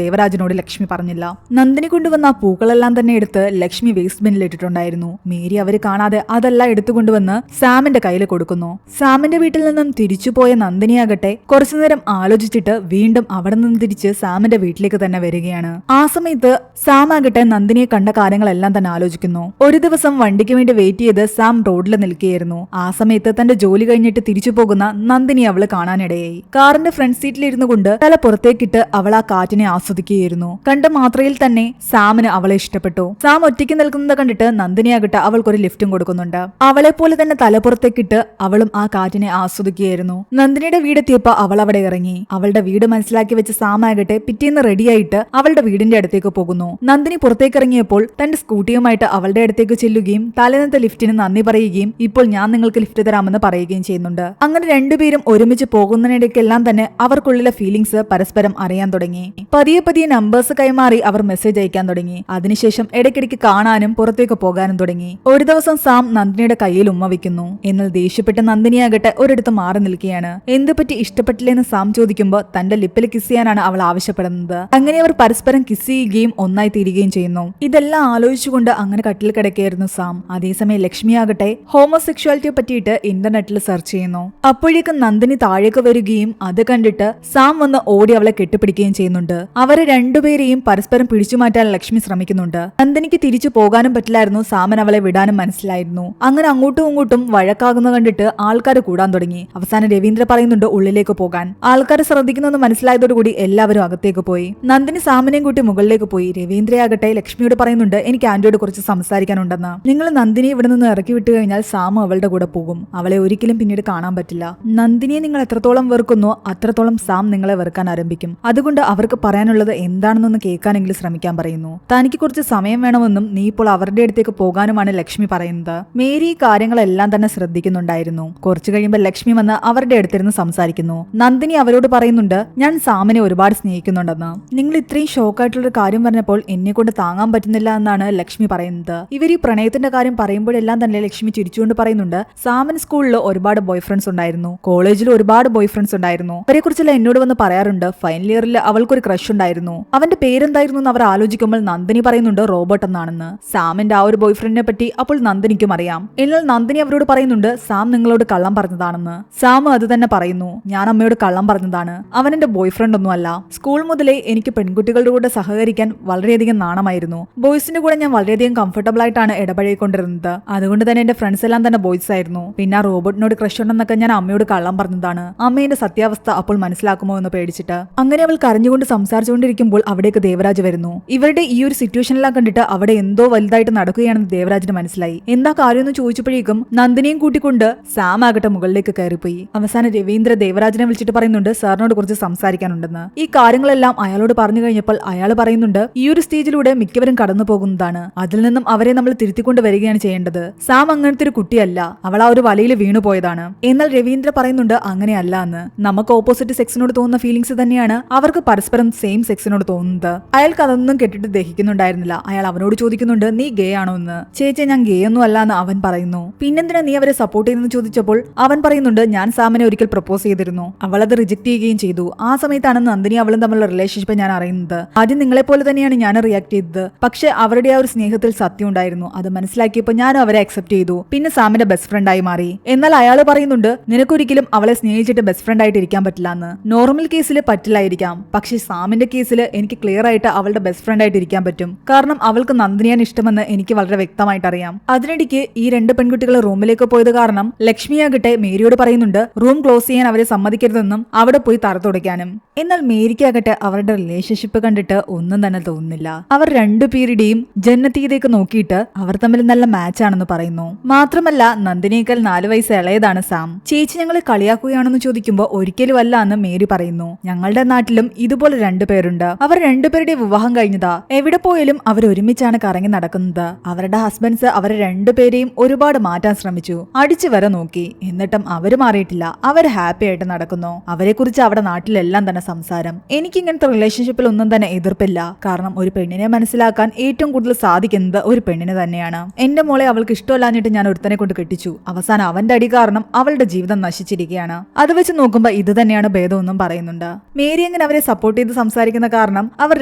ദേവരാജനോട് ലക്ഷ്മി പറഞ്ഞില്ല. നന്ദിനി കൊണ്ടുവന്ന ആ പൂക്കളെല്ലാം തന്നെ എടുത്ത് ലക്ഷ്മി വേസ്റ്റ് ബിന്നിൽ ഇട്ടിട്ടുണ്ടായിരുന്നു. മേരി അവര് കാണാതെ അതെല്ലാം എടുത്തുകൊണ്ടുവന്ന് സാമിന്റെ കയ്യിൽ കൊടുക്കുന്നു. സാമിന്റെ വീട്ടിൽ നിന്നും തിരിച്ചുപോയ നന്ദിനിയാകട്ടെ കുറച്ചുനേരം ആലോചിച്ചിട്ട് വീണ്ടും അവിടെ നിന്ന് തിരിച്ച് സാമിന്റെ വീട്ടിലേക്ക് തന്നെ വരികയാണ്. ആ സമയത്ത് സാം ആകട്ടെ നന്ദിനിയെ കണ്ട കാര്യങ്ങളെല്ലാം തന്നെ ആലോചിക്കുന്നു. ഒരു ദിവസം വണ്ടിക്ക് വേണ്ടി വെയിറ്റ് ചെയ്ത് സാം റോഡിൽ നിൽക്കുകയായിരുന്നു. ആ സമയത്ത് തന്റെ ജോലി കഴിഞ്ഞിട്ട് തിരിച്ചു പോകുന്ന നന്ദിനി അവള് കാണാനിടയായി. കാറിന്റെ ഫ്രണ്ട് സീറ്റിൽ ഇരുന്നു കൊണ്ട് തല പുറത്തേക്കിട്ട് അവൾ ആ കാറ്റിനെ ആസ്വദിക്കുകയായിരുന്നു. കണ്ട മാത്രയിൽ തന്നെ സാമിന് അവളെ ഇഷ്ടപ്പെട്ടു. സാം ഒറ്റയ്ക്ക് നിൽക്കുന്നത് കണ്ടിട്ട് നന്ദിനിയാകട്ടെ അവൾക്കൊരു ലിഫ്റ്റും കൊടുക്കുന്നുണ്ട്. അവളെ പോലെ തന്നെ തലപ്പുറത്തേക്കിട്ട് അവളും ആ കാറ്റിനെ ആസ്വദിക്കുകയായിരുന്നു. നന്ദിനിയുടെ വീടെത്തിയപ്പോ അവൾ അവിടെ ഇറങ്ങി. അവളുടെ വീട് മനസ്സിലാക്കി വെച്ച സാം ആകട്ടെ പിറ്റേന്ന് റെഡിയായിട്ട് അവളുടെ വീടിന്റെ അടുത്തേക്ക് പോകുന്നു. നന്ദിനി പുറത്തേക്ക് ഇറങ്ങിയപ്പോൾ തന്റെ സ്കൂട്ടിയുമായിട്ട് അവളുടെ അടുത്തേക്ക് ചെല്ലുകയും തലേന്നത്തെ ലിഫ്റ്റിന് നന്ദി പറയുകയും ഇപ്പോൾ ഞാൻ നിങ്ങൾക്ക് ലിഫ്റ്റ് തരാമെന്ന് പറയുകയും ചെയ്യുന്നുണ്ട്. അങ്ങനെ രണ്ടുപേരും ഒരുമിച്ച് പോകുന്നതിനിടയ്ക്കെല്ലാം തന്നെ അവർക്കുള്ളിലെ ഫീലിംഗ്സ് പരസ്പരം അറിയാൻ തുടങ്ങി. പതിയെ പതിയെ നമ്പേഴ്സ് കൈമാറി അവർ മെസ്സേജ് അയക്കാൻ തുടങ്ങി. അതിനുശേഷം ഇടയ്ക്കിടയ്ക്ക് കാണാനും പുറത്തേക്ക് പോകാനും തുടങ്ങി. ഒരു ദിവസം സാം നന്ദിനിയുടെ കയ്യിൽ ഉമ്മ വയ്ക്കുന്നു. എന്നാൽ ദേഷ്യപ്പെട്ട നന്ദിനിയാകട്ടെ ഒരിടത്ത് മാറി നിൽക്കുകയാണ്. എന്തുപറ്റി ഇഷ്ടപ്പെട്ടില്ലെന്ന് സാം ചോദിക്കുമ്പോൾ തന്റെ ലിപ്പിൽ കിസ് ചെയ്യാനാണ് അവൾ ആവശ്യപ്പെടുന്നത്. അങ്ങനെ അവർ പരസ്പരം കിസ് ചെയ്യുകയും ഒന്നായി തീരുകയും ചെയ്യുന്നു. ഇതെല്ലാം ആലോചിച്ചുകൊണ്ട് അങ്ങനെ കട്ടിൽ കിടക്കുകയായിരുന്നു സാം. അതേസമയം ലക്ഷ്മിയാകട്ടെ ഹോമോസെക്ഷുവാലിറ്റിയെ പറ്റിയിട്ട് ഇന്റർനെറ്റിൽ സെർച്ച് ചെയ്യുന്നു. അപ്പോഴേക്കും നന്ദിനി താഴേക്ക് വരികയും അത് കണ്ടിട്ട് സാം വന്ന് ഓടി അവളെ കെട്ടിപ്പിടിക്കുകയും ചെയ്യുന്നുണ്ട്. അവരെ രണ്ടുപേരെയും പരസ്പരം പിടിച്ചു മാറ്റാൻ ലക്ഷ്മി ശ്രമിക്കുന്നുണ്ട്. നന്ദിനിക്ക് തിരിച്ചു പോകാനും പറ്റില്ലായിരുന്നു. സാമൻ അവളെ വിടാനും മനസ്സിലായിരുന്നു. അങ്ങനെ അങ്ങോട്ടും ഇങ്ങോട്ടും വഴക്കാകുന്ന കണ്ടിട്ട് ആൾക്കാർ കൂടാൻ തുടങ്ങി. അവസാനം രവീന്ദ്ര പറയുന്നുണ്ട് ഉള്ളിലേക്ക് പോകാൻ. ആൾക്കാർ ശ്രദ്ധിക്കുന്നെന്ന് മനസ്സിലായതോടുകൂടി എല്ലാവരും അകത്തേക്ക് പോയി. നന്ദിനി സാമിനെയും കൂട്ടി മുകളിലേക്ക് പോയി. രവീന്ദ്രയാകട്ടെ ലക്ഷ്മിയോട് പറയുന്നുണ്ട് എനിക്ക് ആന്റിയോട് കുറച്ച് സംസാരിക്കാനുണ്ടെന്ന്. നിങ്ങൾ നന്ദിനി ഇവിടെ നിന്ന് ഇറക്കി വിട്ടു കഴിഞ്ഞാൽ സാമു അവളുടെ കൂടെ പോകും. അവളെ ഒരിക്കലും പിന്നീട് കാണാൻ പറ്റില്ല. നന്ദിനിയെ നിങ്ങൾ എത്രത്തോളം വെറുക്കുന്നോ അത്രത്തോളം സാം നിങ്ങളെ വെറുക്കാൻ ആരംഭിക്കും. അതുകൊണ്ട് അവർക്ക് പറയാനുള്ളത് എന്താണെന്നൊന്ന് കേൾക്കാനെങ്കിലും ശ്രമിക്കാൻ പറയുന്നു. തനിക്ക് കുറച്ച് സമയം വേണമെന്നും നീ ഇപ്പോൾ അവരുടെ അടുത്തേക്ക് പോകാനുമാണ് ലക്ഷ്മി പറയുന്നത്. മേരി ഈ കാര്യങ്ങളെല്ലാം തന്നെ ശ്രദ്ധിക്കുന്നുണ്ടായിരുന്നു. കുറച്ചു കഴിയുമ്പോൾ ലക്ഷ്മി വന്ന് അവരുടെ അടുത്തിരുന്ന് സംസാരിക്കുന്നു. നന്ദിനി അവരോട് പറയുന്നുണ്ട് ഞാൻ സാമിനെ ഒരുപാട് സ്നേഹിക്കുന്നുണ്ടെന്ന്. നിങ്ങൾ ഇത്രയും ഷോക്കായിട്ടുള്ളൊരു കാര്യം പറഞ്ഞപ്പോൾ എന്നെ കൊണ്ട് താങ്ങാൻ പറ്റുന്നില്ല എന്നാണ് ലക്ഷ്മി പറയുന്നത്. ഇവർ ഈ പ്രണയത്തിന്റെ കാര്യം പറയുമ്പോഴെല്ലാം തന്നെ ലക്ഷ്മി ചിരിച്ചുകൊണ്ട് പറയുന്നുണ്ട് സാമിന് സ്കൂളിൽ ഒരുപാട് ബോയ് ഫ്രണ്ട്സ് ഉണ്ടായിരുന്നു. കോളേജിൽ ഒരുപാട് ബോയ് ഫ്രണ്ട്സ് ഉണ്ടായിരുന്നു. അവരെ കുറിച്ചെല്ലാം എന്നോട് വന്ന് പറയാറുണ്ട്. ഫൈനൽ ഇയറിൽ അവൾക്കൊരു ക്രഷ് ഉണ്ടായിരുന്നു. അവന്റെ പേരെന്തായിരുന്നു എന്ന് അവർ ആലോചിക്കുമ്പോൾ നന്ദിനി പറയുന്നുണ്ട് റോബർട്ട് എന്നാണെന്ന്. സാമിന്റെ ആ ഒരു ബോയ് ഫ്രണ്ടിനെ പറ്റി അപ്പോൾ നന്ദിനിക്കും അറിയാം. എന്നാൽ നന്ദിനി അവരോട് പറയുന്നുണ്ട് സാം നിങ്ങളോട് കള്ളം പറഞ്ഞതാണെന്ന്. സാം അത് തന്നെ പറയുന്നു ഞാൻ അമ്മയോട് കള്ളം പറഞ്ഞതാണ്. അവൻ എന്റെ ബോയ് ഫ്രണ്ട് ഒന്നും അല്ല. സ്കൂൾ മുതലേ എനിക്ക് പെൺകുട്ടികളുടെ കൂടെ സഹകരിക്കാൻ വളരെയധികം നാണമായിരുന്നു. ബോയ്സിന്റെ കൂടെ ഞാൻ വളരെയധികം കംഫർട്ടബിൾ ആയിട്ടാണ് ഇടപഴകിക്കൊണ്ടിരുന്നത്. അതുകൊണ്ട് തന്നെ എന്റെ ഫ്രണ്ട്സ് എല്ലാം തന്നെ ബോയ്സ് ആയിരുന്നു. പിന്നെ ആ റോബോട്ടിനോട് ക്രഷ് ഉണ്ടെന്നൊക്കെ ഞാൻ അമ്മയോട് കള്ളം പറഞ്ഞതാണ്. അമ്മയുടെ സത്യാവസ്ഥ അപ്പോൾ മനസ്സിലാക്കുമോ എന്ന് പേടിച്ചിട്ട്. അങ്ങനെ അവൾ കരഞ്ഞുകൊണ്ട് സംസാരിച്ചുകൊണ്ടിരിക്കുമ്പോൾ അവിടേക്ക് ദേവരാജ് വരുന്നു. ഇവരുടെ ഈ ഒരു സിറ്റുവേഷനെല്ലാം കണ്ടിട്ട് അവിടെ എന്തോ വലുതായിട്ട് നടക്കുകയാണെന്ന് ദേവരാജിന് മനസ്സിലായി. എന്താ കാര്യമെന്ന് ചോദിച്ചപ്പോഴേക്കും നന്ദിനിയും കൂട്ടിക്കൊണ്ട് സാം ആകട്ടെ മുകളിലേക്ക് കയറിപ്പോയി. അവസാനം രവീന്ദ്ര ദേവരാജിനെ വിളിച്ചിട്ട് പറയുന്നുണ്ട് സാറിനോട് കുറച്ച് സംസാരിക്കാനുണ്ടെന്ന്. ഈ കാര്യങ്ങളെല്ലാം അയാളോട് പറഞ്ഞു കഴിഞ്ഞപ്പോൾ അയാൾ പറയുന്നുണ്ട് ഈ ഒരു സ്റ്റേജിലൂടെ മിക്കവരും കടന്നു പോകുന്നതാണ്. അതിൽ നിന്നും അവരെ നമ്മൾ തിരുത്തിക്കൊണ്ട് വരികയാണ് ചെയ്യേണ്ടത്. സാം അങ്ങനത്തെ ഒരു കുട്ടിയല്ല. അവൾ ആ ഒരു വലയിൽ വീണു പോയതാണ്. എന്നാൽ രവീന്ദ്ര പറയുന്നുണ്ട് അങ്ങനെയല്ല എന്ന്. നമുക്ക് ഓപ്പോസിറ്റ് സെക്സിനോട് തോന്നുന്ന ഫീലിംഗ്സ് തന്നെയാണ് അവർക്ക് പരസ്പരം സെയിം സെക്സിനോട് തോന്നുന്നത്. അയാൾക്ക് അതൊന്നും കേട്ടിട്ട് ദഹിക്കുന്നുണ്ടായിരുന്നില്ല. അയാൾ അവനോട് ചോദിക്കുന്നുണ്ട് നീ ഗേ ആണോ എന്ന്. ചേച്ചി ഞാൻ ഗേ ഒന്നും അല്ല എന്ന് അവൻ പറയുന്നു. പിന്നെന്തിനാ നീ അവരെ സപ്പോർട്ട് ചെയ്യുന്നെന്ന് ചോദിച്ചപ്പോൾ അവൻ പറയുന്നുണ്ട് ഞാൻ സാമിനെ ഒരിക്കൽ പ്രപ്പോസ് ചെയ്തിരുന്നു. അവൾ അത് റിജക്ട് ചെയ്യുകയും ചെയ്തു. ആ സമയത്താണ് നന്ദിനി അവളും തമ്മിലുള്ള റിലേഷൻഷിപ്പ് ഞാൻ അറിയുന്നത്. ആദ്യം നിങ്ങളെ പോലെ തന്നെയാണ് ഞാൻ റിയാക്ട് ചെയ്തത്. പക്ഷെ അവരുടെ ആ ഒരു സ്നേഹത്തിൽ സത്യം ഉണ്ടായിരുന്നു. അത് മനസ്സിലാക്കിയപ്പോൾ ഞാനും അവരെ അക്സെപ്റ്റ് ചെയ്തു. പിന്നെ സാമിന്റെ ബെസ്റ്റ് ഫ്രണ്ട് ആയി മാറി. എന്നാൽ അയാൾ പറയുന്നുണ്ട് നിനക്കൊരിക്കലും അവളെ സ്നേഹിച്ചിട്ട് ബെസ്റ്റ് ഫ്രണ്ട് ആയിട്ട് ഇരിക്കാൻ പറ്റില്ല എന്ന്. നോർമൽ കേസിൽ പറ്റില്ലായിരിക്കാം. പക്ഷെ സാമിന്റെ കേസിൽ എനിക്ക് ക്ലിയർ ആയിട്ട് അവളുടെ ബെസ്റ്റ് ഫ്രണ്ട് ആയിട്ട് ഇരിക്കാൻ പറ്റും. കാരണം അവൾക്ക് നന്ദിനിയാണ് ഇഷ്ടമെന്ന് എനിക്ക് വളരെ വ്യക്തമായിട്ട് അറിയാം. അതിനിടയ്ക്ക് ഈ രണ്ട് പെൺകുട്ടികൾ റൂമിലേക്ക് പോയത് കാരണം ലക്ഷ്മിയാകട്ടെ മേരിയോട് പറയുന്നുണ്ട് റൂം ക്ലോസ് ചെയ്യാൻ അവരെ സമ്മതിക്കരുതെന്നും അവിടെ പോയി തറ തുടയ്ക്കാനും. എന്നാൽ മേരിക്കാകട്ടെ അവരുടെ റിലേഷൻഷിപ്പ് കണ്ടിട്ട് ഒന്നും തന്നെ തോന്നുന്നില്ല. അവർ രണ്ടുപേരുടെയും ജന്നതീയതേക്ക് നോക്കിയിട്ട് അവർ തമ്മിൽ നല്ല മാച്ച് ആണെന്ന് പറയുന്നു. മാത്രമല്ല നന്ദിനിയേക്കാൾ 4 വയസ്സ് ഇളയതാണ് സാം. ചേച്ചി ഞങ്ങളെ കളിയാക്കുകയാണെന്ന് ചോദിക്കുമ്പോൾ ഒരിക്കലും അല്ല എന്ന് മേരി പറയുന്നു. ഞങ്ങളുടെ നാട്ടിലും ഇതുപോലെ 2 പേരുണ്ട്. അവർ 2 പേരുടെ വിവാഹം കഴിഞ്ഞതാ. എവിടെ പോയാലും അവർ ഒരുമിച്ചാണ് കറങ്ങി നടക്കുന്നത്. അവരുടെ ഹസ്ബൻഡ്സ് അവരെ 2 പേരെയും ഒരുപാട് മാറ്റാൻ ശ്രമിച്ചു. അടിച്ചു വരെ നോക്കി. എന്നിട്ടും അവര് മാറിയിട്ടില്ല. അവർ ഹാപ്പി ആയിട്ട് നടക്കുന്നു. അവരെ കുറിച്ച് അവിടെ നാട്ടിലെല്ലാം തന്നെ സംസാരം. എനിക്ക് ഇങ്ങനത്തെ റിലേഷൻഷിപ്പിൽ ഒന്നും തന്നെ എതിർപ്പില്ല. കാരണം ഒരു പെണ്ണിനെ മനസ്സിലാക്കാൻ ഏറ്റവും കൂടുതൽ സാധിക്കുന്നത് ഒരു പെണ്ണിന് തന്നെയാണ്. എന്റെ മോളെ അവൾക്ക് ഇഷ്ടമല്ലാഞ്ഞിട്ട് ഞാൻ ഒരുത്തനെ കൊണ്ട് കെട്ടിച്ചു. അവസാനം അവന്റെ അടി കാരണം അവളുടെ ജീവിതം നശിച്ചിരിക്കുകയാണ്. അത് വെച്ച് നോക്കുമ്പോ ഇത് തന്നെയാണ് ഭേദമെന്നും പറയുന്നുണ്ട്. മേരി അങ്ങനെ അവരെ സപ്പോർട്ട് ചെയ്ത് സംസാരിക്കുന്ന കാരണം അവർ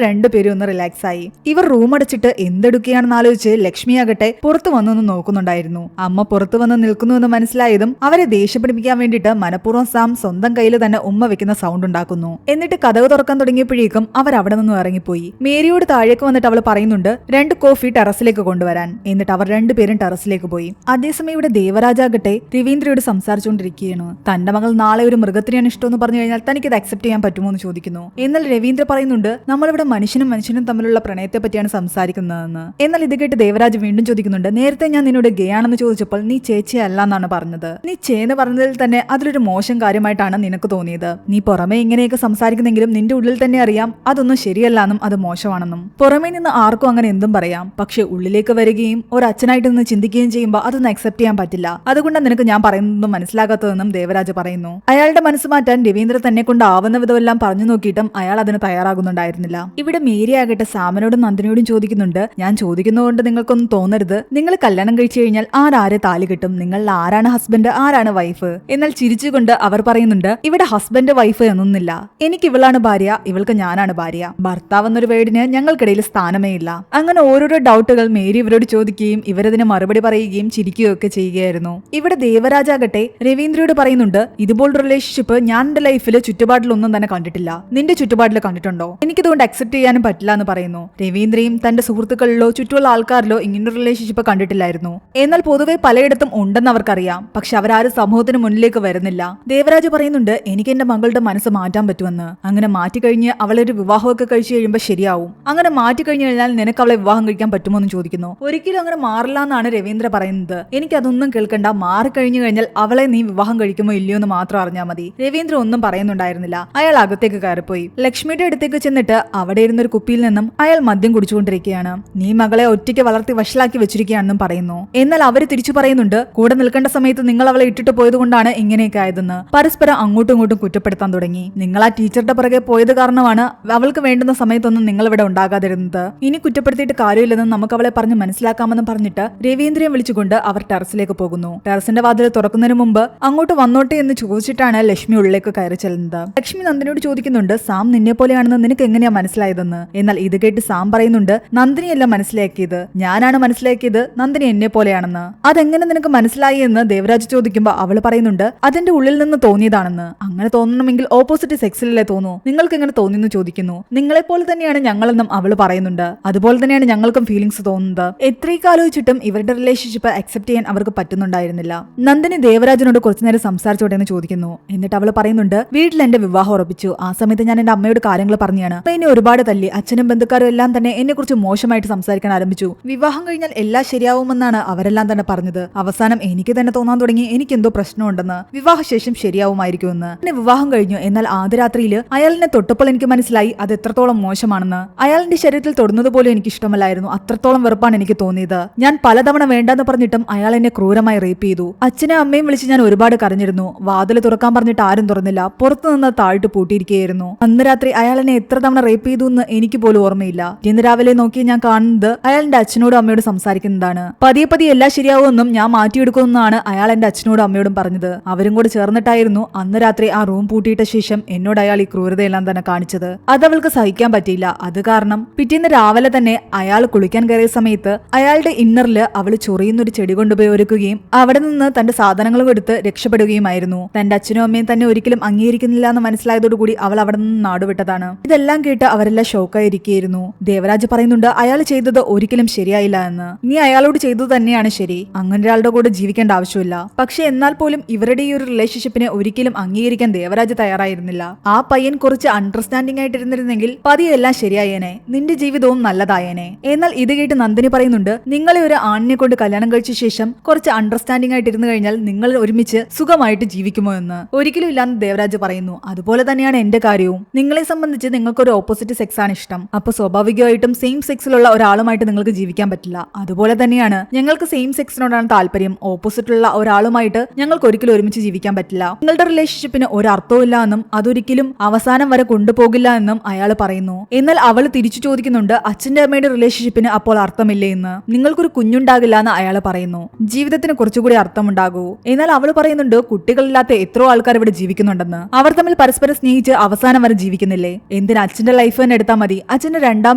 രണ്ടുപേരും ഒന്ന് റിലാക്സ് ആയി. ഇവർ റൂം അടച്ചിട്ട് എന്തെടുക്കുകയാണെന്ന് ആലോചിച്ച് ലക്ഷ്മിയാകട്ടെ പുറത്തു വന്നൊന്ന് നോക്കുന്നുണ്ടായിരുന്നു. അമ്മ പുറത്തു വന്ന് നിൽക്കുന്നുവെന്ന് മനസ്സിലായതും അവരെ ദേഷ്യപ്പിടിപ്പിക്കാൻ വേണ്ടിയിട്ട് മനഃപൂർവ്വം സാം സ്വന്തം കയ്യിൽ തന്നെ ഉമ്മ വെക്കുന്ന സൗണ്ട് ഉണ്ടാക്കുന്നു. എന്നിട്ട് കതക് തുറക്കാൻ തുടങ്ങിയപ്പോഴേക്കും അവർ അവിടെ നിന്നും ഇറങ്ങിപ്പോയി. മേരിയോട് താഴേക്ക് വന്നിട്ട് അവൾ പറയുന്നുണ്ട് 2 കോഫി ടെറസിലേക്ക് കൊണ്ടുവരാൻ. എന്നിട്ട് അവർ രണ്ടുപേരും ടെറസിലേക്ക് പോയി. അതേസമയം ഇവിടെ ദേവരാജാകട്ടെ രവീന്ദ്രയോട് സംസാരിച്ചുകൊണ്ടിരിക്കുകയാണ്. തന്റെ മകൾ നാളെ ഒരു മൃഗത്തിനെയാണ് ഇഷ്ടമെന്ന് പറഞ്ഞു കഴിഞ്ഞാൽ തനിക്കത് അക്സെപ്റ്റ് ചെയ്യാൻ പറ്റുമോ എന്ന് ചോദിക്കുന്നു. എന്നാൽ രവീന്ദ്ര പറയുന്നുണ്ട് നമ്മളിവിടെ മനുഷ്യനും തമ്മിലുള്ള പ്രണയത്തെ പറ്റിയാണ് സംസാരിക്കുന്നതെന്ന്. എന്നാൽ ഇത് കേട്ട് ദേവരാജ് വീണ്ടും ചോദിക്കുന്നുണ്ട് നേരത്തെ ഞാൻ നിന്നോട് ഗേ ആണെന്ന് ചോദിച്ചപ്പോൾ നീ ചേച്ചിയല്ല എന്നാണ് പറഞ്ഞത്. നീ ചേന്ന് പറഞ്ഞതിൽ തന്നെ അതിലൊരു മോശം കാര്യമായിട്ടാണ് നിനക്ക് തോന്നിയത്. നീ പുറമെ ഇങ്ങനെയൊക്കെ സംസാരിക്കുന്നെങ്കിലും നിന്റെ ഉള്ളിൽ തന്നെ അറിയാം അതൊന്നും ശരിയല്ലാന്നും അത് മോശമാണെന്നും. പുറമേ നിന്ന് ആർക്കും അങ്ങനെ എന്തും പറയാം. പക്ഷെ ഉള്ളിലേക്ക് വരികയും ഒരു അച്ഛനായിട്ട് നിന്ന് ചിന്തിക്കുകയും ചെയ്യുമ്പോൾ അതൊന്നും അക്സെപ്റ്റ് ചെയ്യാൻ പറ്റില്ല. അതുകൊണ്ടാണ് നിനക്ക് ഞാൻ പറയുന്നതൊന്നും മനസ്സിലാകാത്തതെന്നും ദേവരാജ് പറയുന്നു. അയാളുടെ മനസ്സ് മാറ്റാൻ രവീന്ദ്ര തന്നെ കൊണ്ടാവുന്ന വിധമെല്ലാം പറഞ്ഞു നോക്കിയിട്ടും അയാൾ അതിന് തയ്യാറാകുന്നുണ്ടായിരുന്നില്ല. ഇവിടെ മേരി ആകട്ടെ സാമനോടും നന്ദിനിയോടും ചോദിക്കുന്നുണ്ട് ഞാൻ ചോദിക്കുന്നതുകൊണ്ട് നിങ്ങൾക്കൊന്നും തോന്നരുത്. നിങ്ങൾ കല്യാണം കഴിച്ചു കഴിഞ്ഞാൽ ആരാരെ താലി കിട്ടും? നിങ്ങളിൽ ആരാണ് ഹസ്ബൻഡ് ആരാണ് വൈഫ്? എന്നാൽ ചിരിച്ചുകൊണ്ട് അവർ പറയുന്നുണ്ട് ഇവിടെ ഹസ്ബൻഡ് വൈഫ് എന്നൊന്നില്ല. എനിക്ക് ഇവളാണ് ഭാര്യ, ഇവൾക്ക് ഞാനാണ് ഭാര്യ. ഭർത്താവ് എന്നൊരു വേർഡിന് ഞങ്ങൾക്കിടയിൽ സ്ഥാനമേ ഇല്ല. അങ്ങനെ ഓരോരോ ഡൗട്ടുകൾ മേരി ഇവരോട് ചോദിക്കുകയും ഇവരതിന് മറുപടി പറയുകയും ചിരിക്കുകയും ഒക്കെ ചെയ്യുകയായിരുന്നു. ഇവിടെ ദേവരാജാകട്ടെ രവീന്ദ്രയോട് പറയുന്നുണ്ട് ഇതുപോലൊരു റിലേഷൻഷിപ്പ് ഞാൻ എന്റെ ലൈഫിൽ ചുറ്റുപാടിലൊന്നും തന്നെ കണ്ടിട്ടില്ല. നിന്റെ ചുറ്റുപാടിൽ കണ്ടിട്ടുണ്ടോ? എനിക്കിതുകൊണ്ട് അക്സെപ്റ്റ് ചെയ്യാനും പറ്റില്ല എന്ന് പറയുന്നു. രവീന്ദ്രയും തന്റെ സുഹൃത്തുക്കളിലോ ചുറ്റുമുള്ള ആൾക്കാരിലോ ഇങ്ങനൊരു റിലേഷൻഷിപ്പ് കണ്ടിട്ടില്ലായിരുന്നു. എന്നാൽ പൊതുവെ പലയിടത്തും ഉണ്ടെന്ന് അവർക്കറിയാം. പക്ഷെ അവരാരും സമൂഹത്തിന് മുന്നിലേക്ക് വരുന്നില്ല. ദേവരാജ് പറയുന്നുണ്ട് എനിക്ക് എന്റെ മകളുടെ മനസ്സ് മാറ്റാൻ പറ്റുമെന്ന്. അങ്ങനെ മാറ്റിക്കഴിഞ്ഞ് അവളൊരു വിവാഹമൊക്കെ കഴിച്ചു കഴിയുമ്പോൾ ശരിയാവും. അങ്ങനെ മാറ്റി കഴിഞ്ഞു കഴിഞ്ഞാൽ നിനക്ക് അവളെ വിവാഹം കഴിക്കാൻ പറ്റുമോ എന്ന് ചോദിക്കുന്നു. ഒരിക്കലും അങ്ങനെ മാറില്ല എന്നാണ് രവീന്ദ്ര പറയുന്നത്. എനിക്കതൊന്നും കേൾക്കണ്ട, മാറിക്കഴിഞ്ഞു കഴിഞ്ഞാൽ അവളെ നീ വിവാഹം കഴിക്കുമോ ഇല്ലയോ എന്ന് മാത്രം അറിഞ്ഞാൽ മതി. രവീന്ദ്ര ഒന്നും പറയുന്നുണ്ടായിരുന്നില്ല. അയാൾ അകത്തേക്ക് കയറിപ്പോയി. ലക്ഷ്മിയുടെ അടുത്തേക്ക് ചെന്നിട്ട് അവിടെ ഇരുന്നൊരു കുപ്പിയിൽ നിന്നും അയാൾ മദ്യം കുടിച്ചുകൊണ്ടിരിക്കുകയാണ്. നീ മകളെ ഒറ്റയ്ക്ക് വളർത്തി വഷളാക്കി വെച്ചിരിക്കുകയാണെന്നും പറയുന്നു. എന്നാൽ അവര് തിരിച്ചു പറയുന്നുണ്ട് കൂടെ നിൽക്കേണ്ട സമയത്ത് നിങ്ങൾ അവളെ ഇട്ടിട്ട് പോയത് കൊണ്ടാണ് ഇങ്ങനെയൊക്കെ ആയതെന്ന്. പരസ്പരം അങ്ങോട്ടും ഇങ്ങോട്ടും കുറ്റപ്പെടുത്താൻ തുടങ്ങി. നിങ്ങൾ ആ ടീച്ചറുടെ പുറകെ പോയത് കാരണമാണ് അവൾക്ക് വേണ്ടുന്ന സമയത്തൊന്നും നിങ്ങൾ ഇവിടെ ഉണ്ടാകാതിരുന്നത്. ഇനി കുറ്റപ്പെടുത്തിയിട്ട് കാര്യമില്ലെന്ന് നമുക്ക് അവളെ പറഞ്ഞ് മനസ്സിലാക്കാമെന്ന് പറഞ്ഞിട്ട് രവീന്ദ്രയെ വിളിച്ചുകൊണ്ട് അവർ ടെറസിലേക്ക് പോകുന്നു. ടെറസിന്റെ വാതിൽ തുറക്കുന്നതിന് മുമ്പ് അങ്ങോട്ട് വന്നോട്ടെ എന്ന് ചോദിച്ചിട്ടാണ് ലക്ഷ്മി ഉള്ളിലേക്ക് കയറി ചെല്ലുന്നത്. ലക്ഷ്മി നന്ദിനിയോട് ചോദിക്കുന്നുണ്ട് സാം നിന്നെ പോലെയാണെന്ന് നിനക്ക് എങ്ങനെയാ മനസ്സിലായതെന്ന്. എന്നാൽ ഇത് കേട്ട് സാം പറയുന്നുണ്ട് നന്ദിനിയല്ല മനസ്സിലാക്കിയത്, ഞാനാണ് മനസ്സിലാക്കിയത് നന്ദിനി എന്നെ പോലെയാണെന്ന്. അതെങ്ങനെ നിനക്ക് മനസ്സിലായി എന്ന് ദേവരാജ് ചോദിക്കുമ്പോൾ അവള് പറയുന്നുണ്ട് അതെന്റെ ഉള്ളിൽ നിന്ന് തോന്നിയതാണെന്ന്. അങ്ങനെ തോന്നണമെങ്കിൽ ഓപ്പോസിറ്റ് സെക്സിലല്ലേ തോന്നൂ, നിങ്ങൾക്ക് എങ്ങനെ തോന്നിയെന്ന് ചോദിക്കുന്നു. നിങ്ങളെ പോലെ തന്നെയാണ് ഞങ്ങളെന്നും അവള് പറയുന്നുണ്ട്. അതുപോലെ തന്നെയാണ് ഞങ്ങൾക്കും ഫീലിംഗ്സ് തോന്നുന്നത്. എത്രയൊക്കെ ആലോചിച്ചിട്ടും ഇവരുടെ റിലേഷൻഷിപ്പ് അക്സെപ്റ്റ് ചെയ്യാൻ അവർക്ക് പറ്റുന്നുണ്ടായിരുന്നില്ല. നന്ദിനി ദേവരാജനോട് കുറച്ചു നേരം സംസാരിച്ചോട്ടെ എന്ന് ചോദിക്കുന്നു. എന്നിട്ട് അവള് പറയുന്നുണ്ട് വീട്ടിൽ എന്റെ വിവാഹം ഉറപ്പിച്ചു. ആ സമയത്ത് ഞാൻ എന്റെ അമ്മയോട് കാര്യങ്ങൾ പറഞ്ഞാണ്. അപ്പൊ എന്നെ ഒരുപാട് തല്ലി. അച്ഛനും ബന്ധുക്കാരും എല്ലാം തന്നെ എന്നെ കുറിച്ച് മോശമായിട്ട് സംസാരിക്കാൻ ആരംഭിച്ചു. വിവാഹം കഴിഞ്ഞാൽ എല്ലാം ശരിയാവുമെന്നാണ് അവരെല്ലാം തന്നെ പറഞ്ഞത്. അവസാനം എനിക്ക് തന്നെ തോന്നാൻ തുടങ്ങി എനിക്കെന്തോ പ്രശ്നമുണ്ടെന്ന്. വിവാഹശേഷം ശരിയാവുമായിരിക്കുമെന്ന്. എന്നെ വിവാഹം കഴിഞ്ഞു. എന്നാൽ ആദ്യ രാത്രിയിൽ അയാളിനെ തൊട്ടപ്പോൾ എനിക്ക് മനസ്സിലായി അത് എത്രത്തോളം മോശമാണെന്ന്. അയാളിന്റെ ശരീരത്തിൽ തൊടുന്നത് പോലും എനിക്ക് ഇഷ്ടമല്ലായിരുന്നു. അത്രത്തോളം വെറുപ്പാണ് എനിക്ക് തോന്നിയത്. ഞാൻ പലതവണ വേണ്ടെന്ന് പറഞ്ഞിട്ടും അയാൾ എന്നെ ക്രൂരമായി റേപ്പ് ചെയ്തു. അച്ഛനെ അമ്മയും വിളിച്ച് ഞാൻ ഒരുപാട് കരഞ്ഞിരുന്നു. വാതിൽ തുറക്കാൻ പറഞ്ഞിട്ട് ആരും തുറന്നില്ല. പുറത്തു നിന്ന് താഴ്ത്തു പൂട്ടിയിരിക്കുകയായിരുന്നു. അന്ന് രാത്രി അയാൾ എന്നെ എത്ര തവണ റേപ്പ് ചെയ്തു എന്ന് എനിക്ക് പോലും ഓർമ്മയില്ല. ഇന്ന് രാവിലെ നോക്കി ഞാൻ കാണുന്നത് അയാളിന്റെ അച്ഛനോടും അമ്മയോടും സംസാരിക്കുന്നതാണ്. പതിയെ പതിയെ എല്ലാം ശരിയാവുമെന്നും ഞാൻ മാറ്റിയെടുക്കുമെന്നാണ് അയാൾ എന്റെ അച്ഛനോടും അമ്മയോടും പറഞ്ഞത്. അവരും കൂടെ ചേർന്നിട്ടായിരുന്നു അന്ന് രാത്രി ആ റൂം പൂട്ടിയിട്ട ശേഷം എന്നോട് അയാൾ ഈ ക്രൂരതയെല്ലാം തന്നെ കാണിച്ചത്. അതവൾക്ക് സഹിക്കാൻ പറ്റിയില്ല. അത് കാരണം പിറ്റേന്ന് രാവിലെ തന്നെ അയാൾ കുളിക്കാൻ കയറിയ സമയത്ത് അയാളുടെ ഇന്നറില് അവള് ചൊറിയുന്നൊരു ചെടി കൊണ്ടുപോയി ഒരുക്കുകയും അവിടെ നിന്ന് തന്റെ സാധനങ്ങളും എടുത്ത് രക്ഷപ്പെടുകയുമായിരുന്നു. തന്റെ അച്ഛനും അമ്മയും തന്നെ ഒരിക്കലും അംഗീകരിക്കുന്നില്ല എന്ന് മനസ്സിലായതോടുകൂടി അവൾ അവിടെ നിന്ന് നാടുവിട്ടതാണ്. ഇതെല്ലാം കേട്ട് അവരെല്ലാം ഷോക്കായിരിക്കുന്നു. ദേവരാജ് പറയുന്നുണ്ട് അയാൾ ചെയ്തത് ഒരിക്കലും ശരിയായില്ല എന്ന്. നീ അയാളോട് ചെയ്തത് തന്നെയാണ് ശരി. അങ്ങനെ ഒരാളുടെ കൂടെ ജീവിക്കേണ്ട ആവശ്യമില്ല. പക്ഷെ എന്നാൽ പോലും ഇവരുടെ ഈ ഒരു റിലേഷൻഷിപ്പിനെ ഒരിക്കലും അംഗീകരിക്കാൻ ദേവരാജ് തയ്യാറായിരുന്നില്ല. ആ പയ്യൻ കുറച്ച് അണ്ടർസ്റ്റാൻഡിംഗ് ആയിട്ടിരുന്നിരുന്നെങ്കിൽ പതിയെ എല്ലാം ശരിയായേനെ, നിന്റെ ജീവിതവും നല്ലതായേനെ. എന്നാൽ ഇത് കേട്ട് നന്ദിനി പറയുന്നുണ്ട് നിങ്ങളെ ഒരു ആണിനെ കൊണ്ട് കല്യാണം കഴിച്ച ശേഷം കുറച്ച് അണ്ടർസ്റ്റാൻഡിംഗ് ആയിട്ടിരുന്നു കഴിഞ്ഞാൽ നിങ്ങൾ ഒരുമിച്ച് സുഖമായിട്ട് ജീവിക്കുമോ എന്ന്. ഒരിക്കലും ഇല്ലാന്ന് ദേവരാജ് പറയുന്നു. അതുപോലെ തന്നെയാണ് എന്റെ കാര്യവും. നിങ്ങളെ സംബന്ധിച്ച് നിങ്ങൾക്കൊരു ഓപ്പോസിറ്റ് സെക്സ് ആണ് ഇഷ്ടം. അപ്പൊ സ്വാഭാവികമായിട്ടും സെയിം സെക്സിലുള്ള ഒരാളുമായിട്ട് നിങ്ങൾക്ക് ജീവിക്കാൻ പറ്റില്ല. അതുപോലെ തന്നെയാണ് ഞങ്ങൾക്ക് സെയിം സെക്സിനോടാണ് താല്പര്യം. ഓപ്പോസിറ്റുള്ള ഒരാളുമായിട്ട് ഞങ്ങൾക്ക് ഒരിക്കലും ഒരുമിച്ച് ജീവിക്കാൻ പറ്റില്ല. നിങ്ങളുടെ റിലേഷൻഷിപ്പിന് ഒരർത്ഥവും ഇല്ല എന്നും അതൊരിക്കലും അവസാനം വരെ കൊണ്ടുപോകില്ല എന്നും അയാൾ പറയുന്നു. എന്നാൽ അവൾ തിരിച്ചു ചോദിക്കുന്നുണ്ട് അച്ഛന്റെ അമ്മയുടെ റിലേഷൻഷിപ്പിന് അപ്പോൾ അർത്ഥമില്ലേ എന്ന്. നിങ്ങൾക്കൊരു കുഞ്ഞുണ്ടാകില്ല എന്ന് അയാൾ പറയുന്നു. ജീവിതത്തിന് കുറച്ചുകൂടി അർത്ഥമുണ്ടാകൂ. എന്നാൽ അവൾ പറയുന്നുണ്ട് കുട്ടികളില്ലാത്ത എത്രയോ ആൾക്കാർ ഇവിടെ ജീവിക്കുന്നുണ്ടെന്ന്. അവർ തമ്മിൽ പരസ്പരം സ്നേഹിച്ച് അവസാനം വരെ ജീവിക്കുന്നില്ലേ? എന്തിന് അച്ഛന്റെ ലൈഫ് തന്നെ എടുത്താൽ മതി? അച്ഛന്റെ രണ്ടാം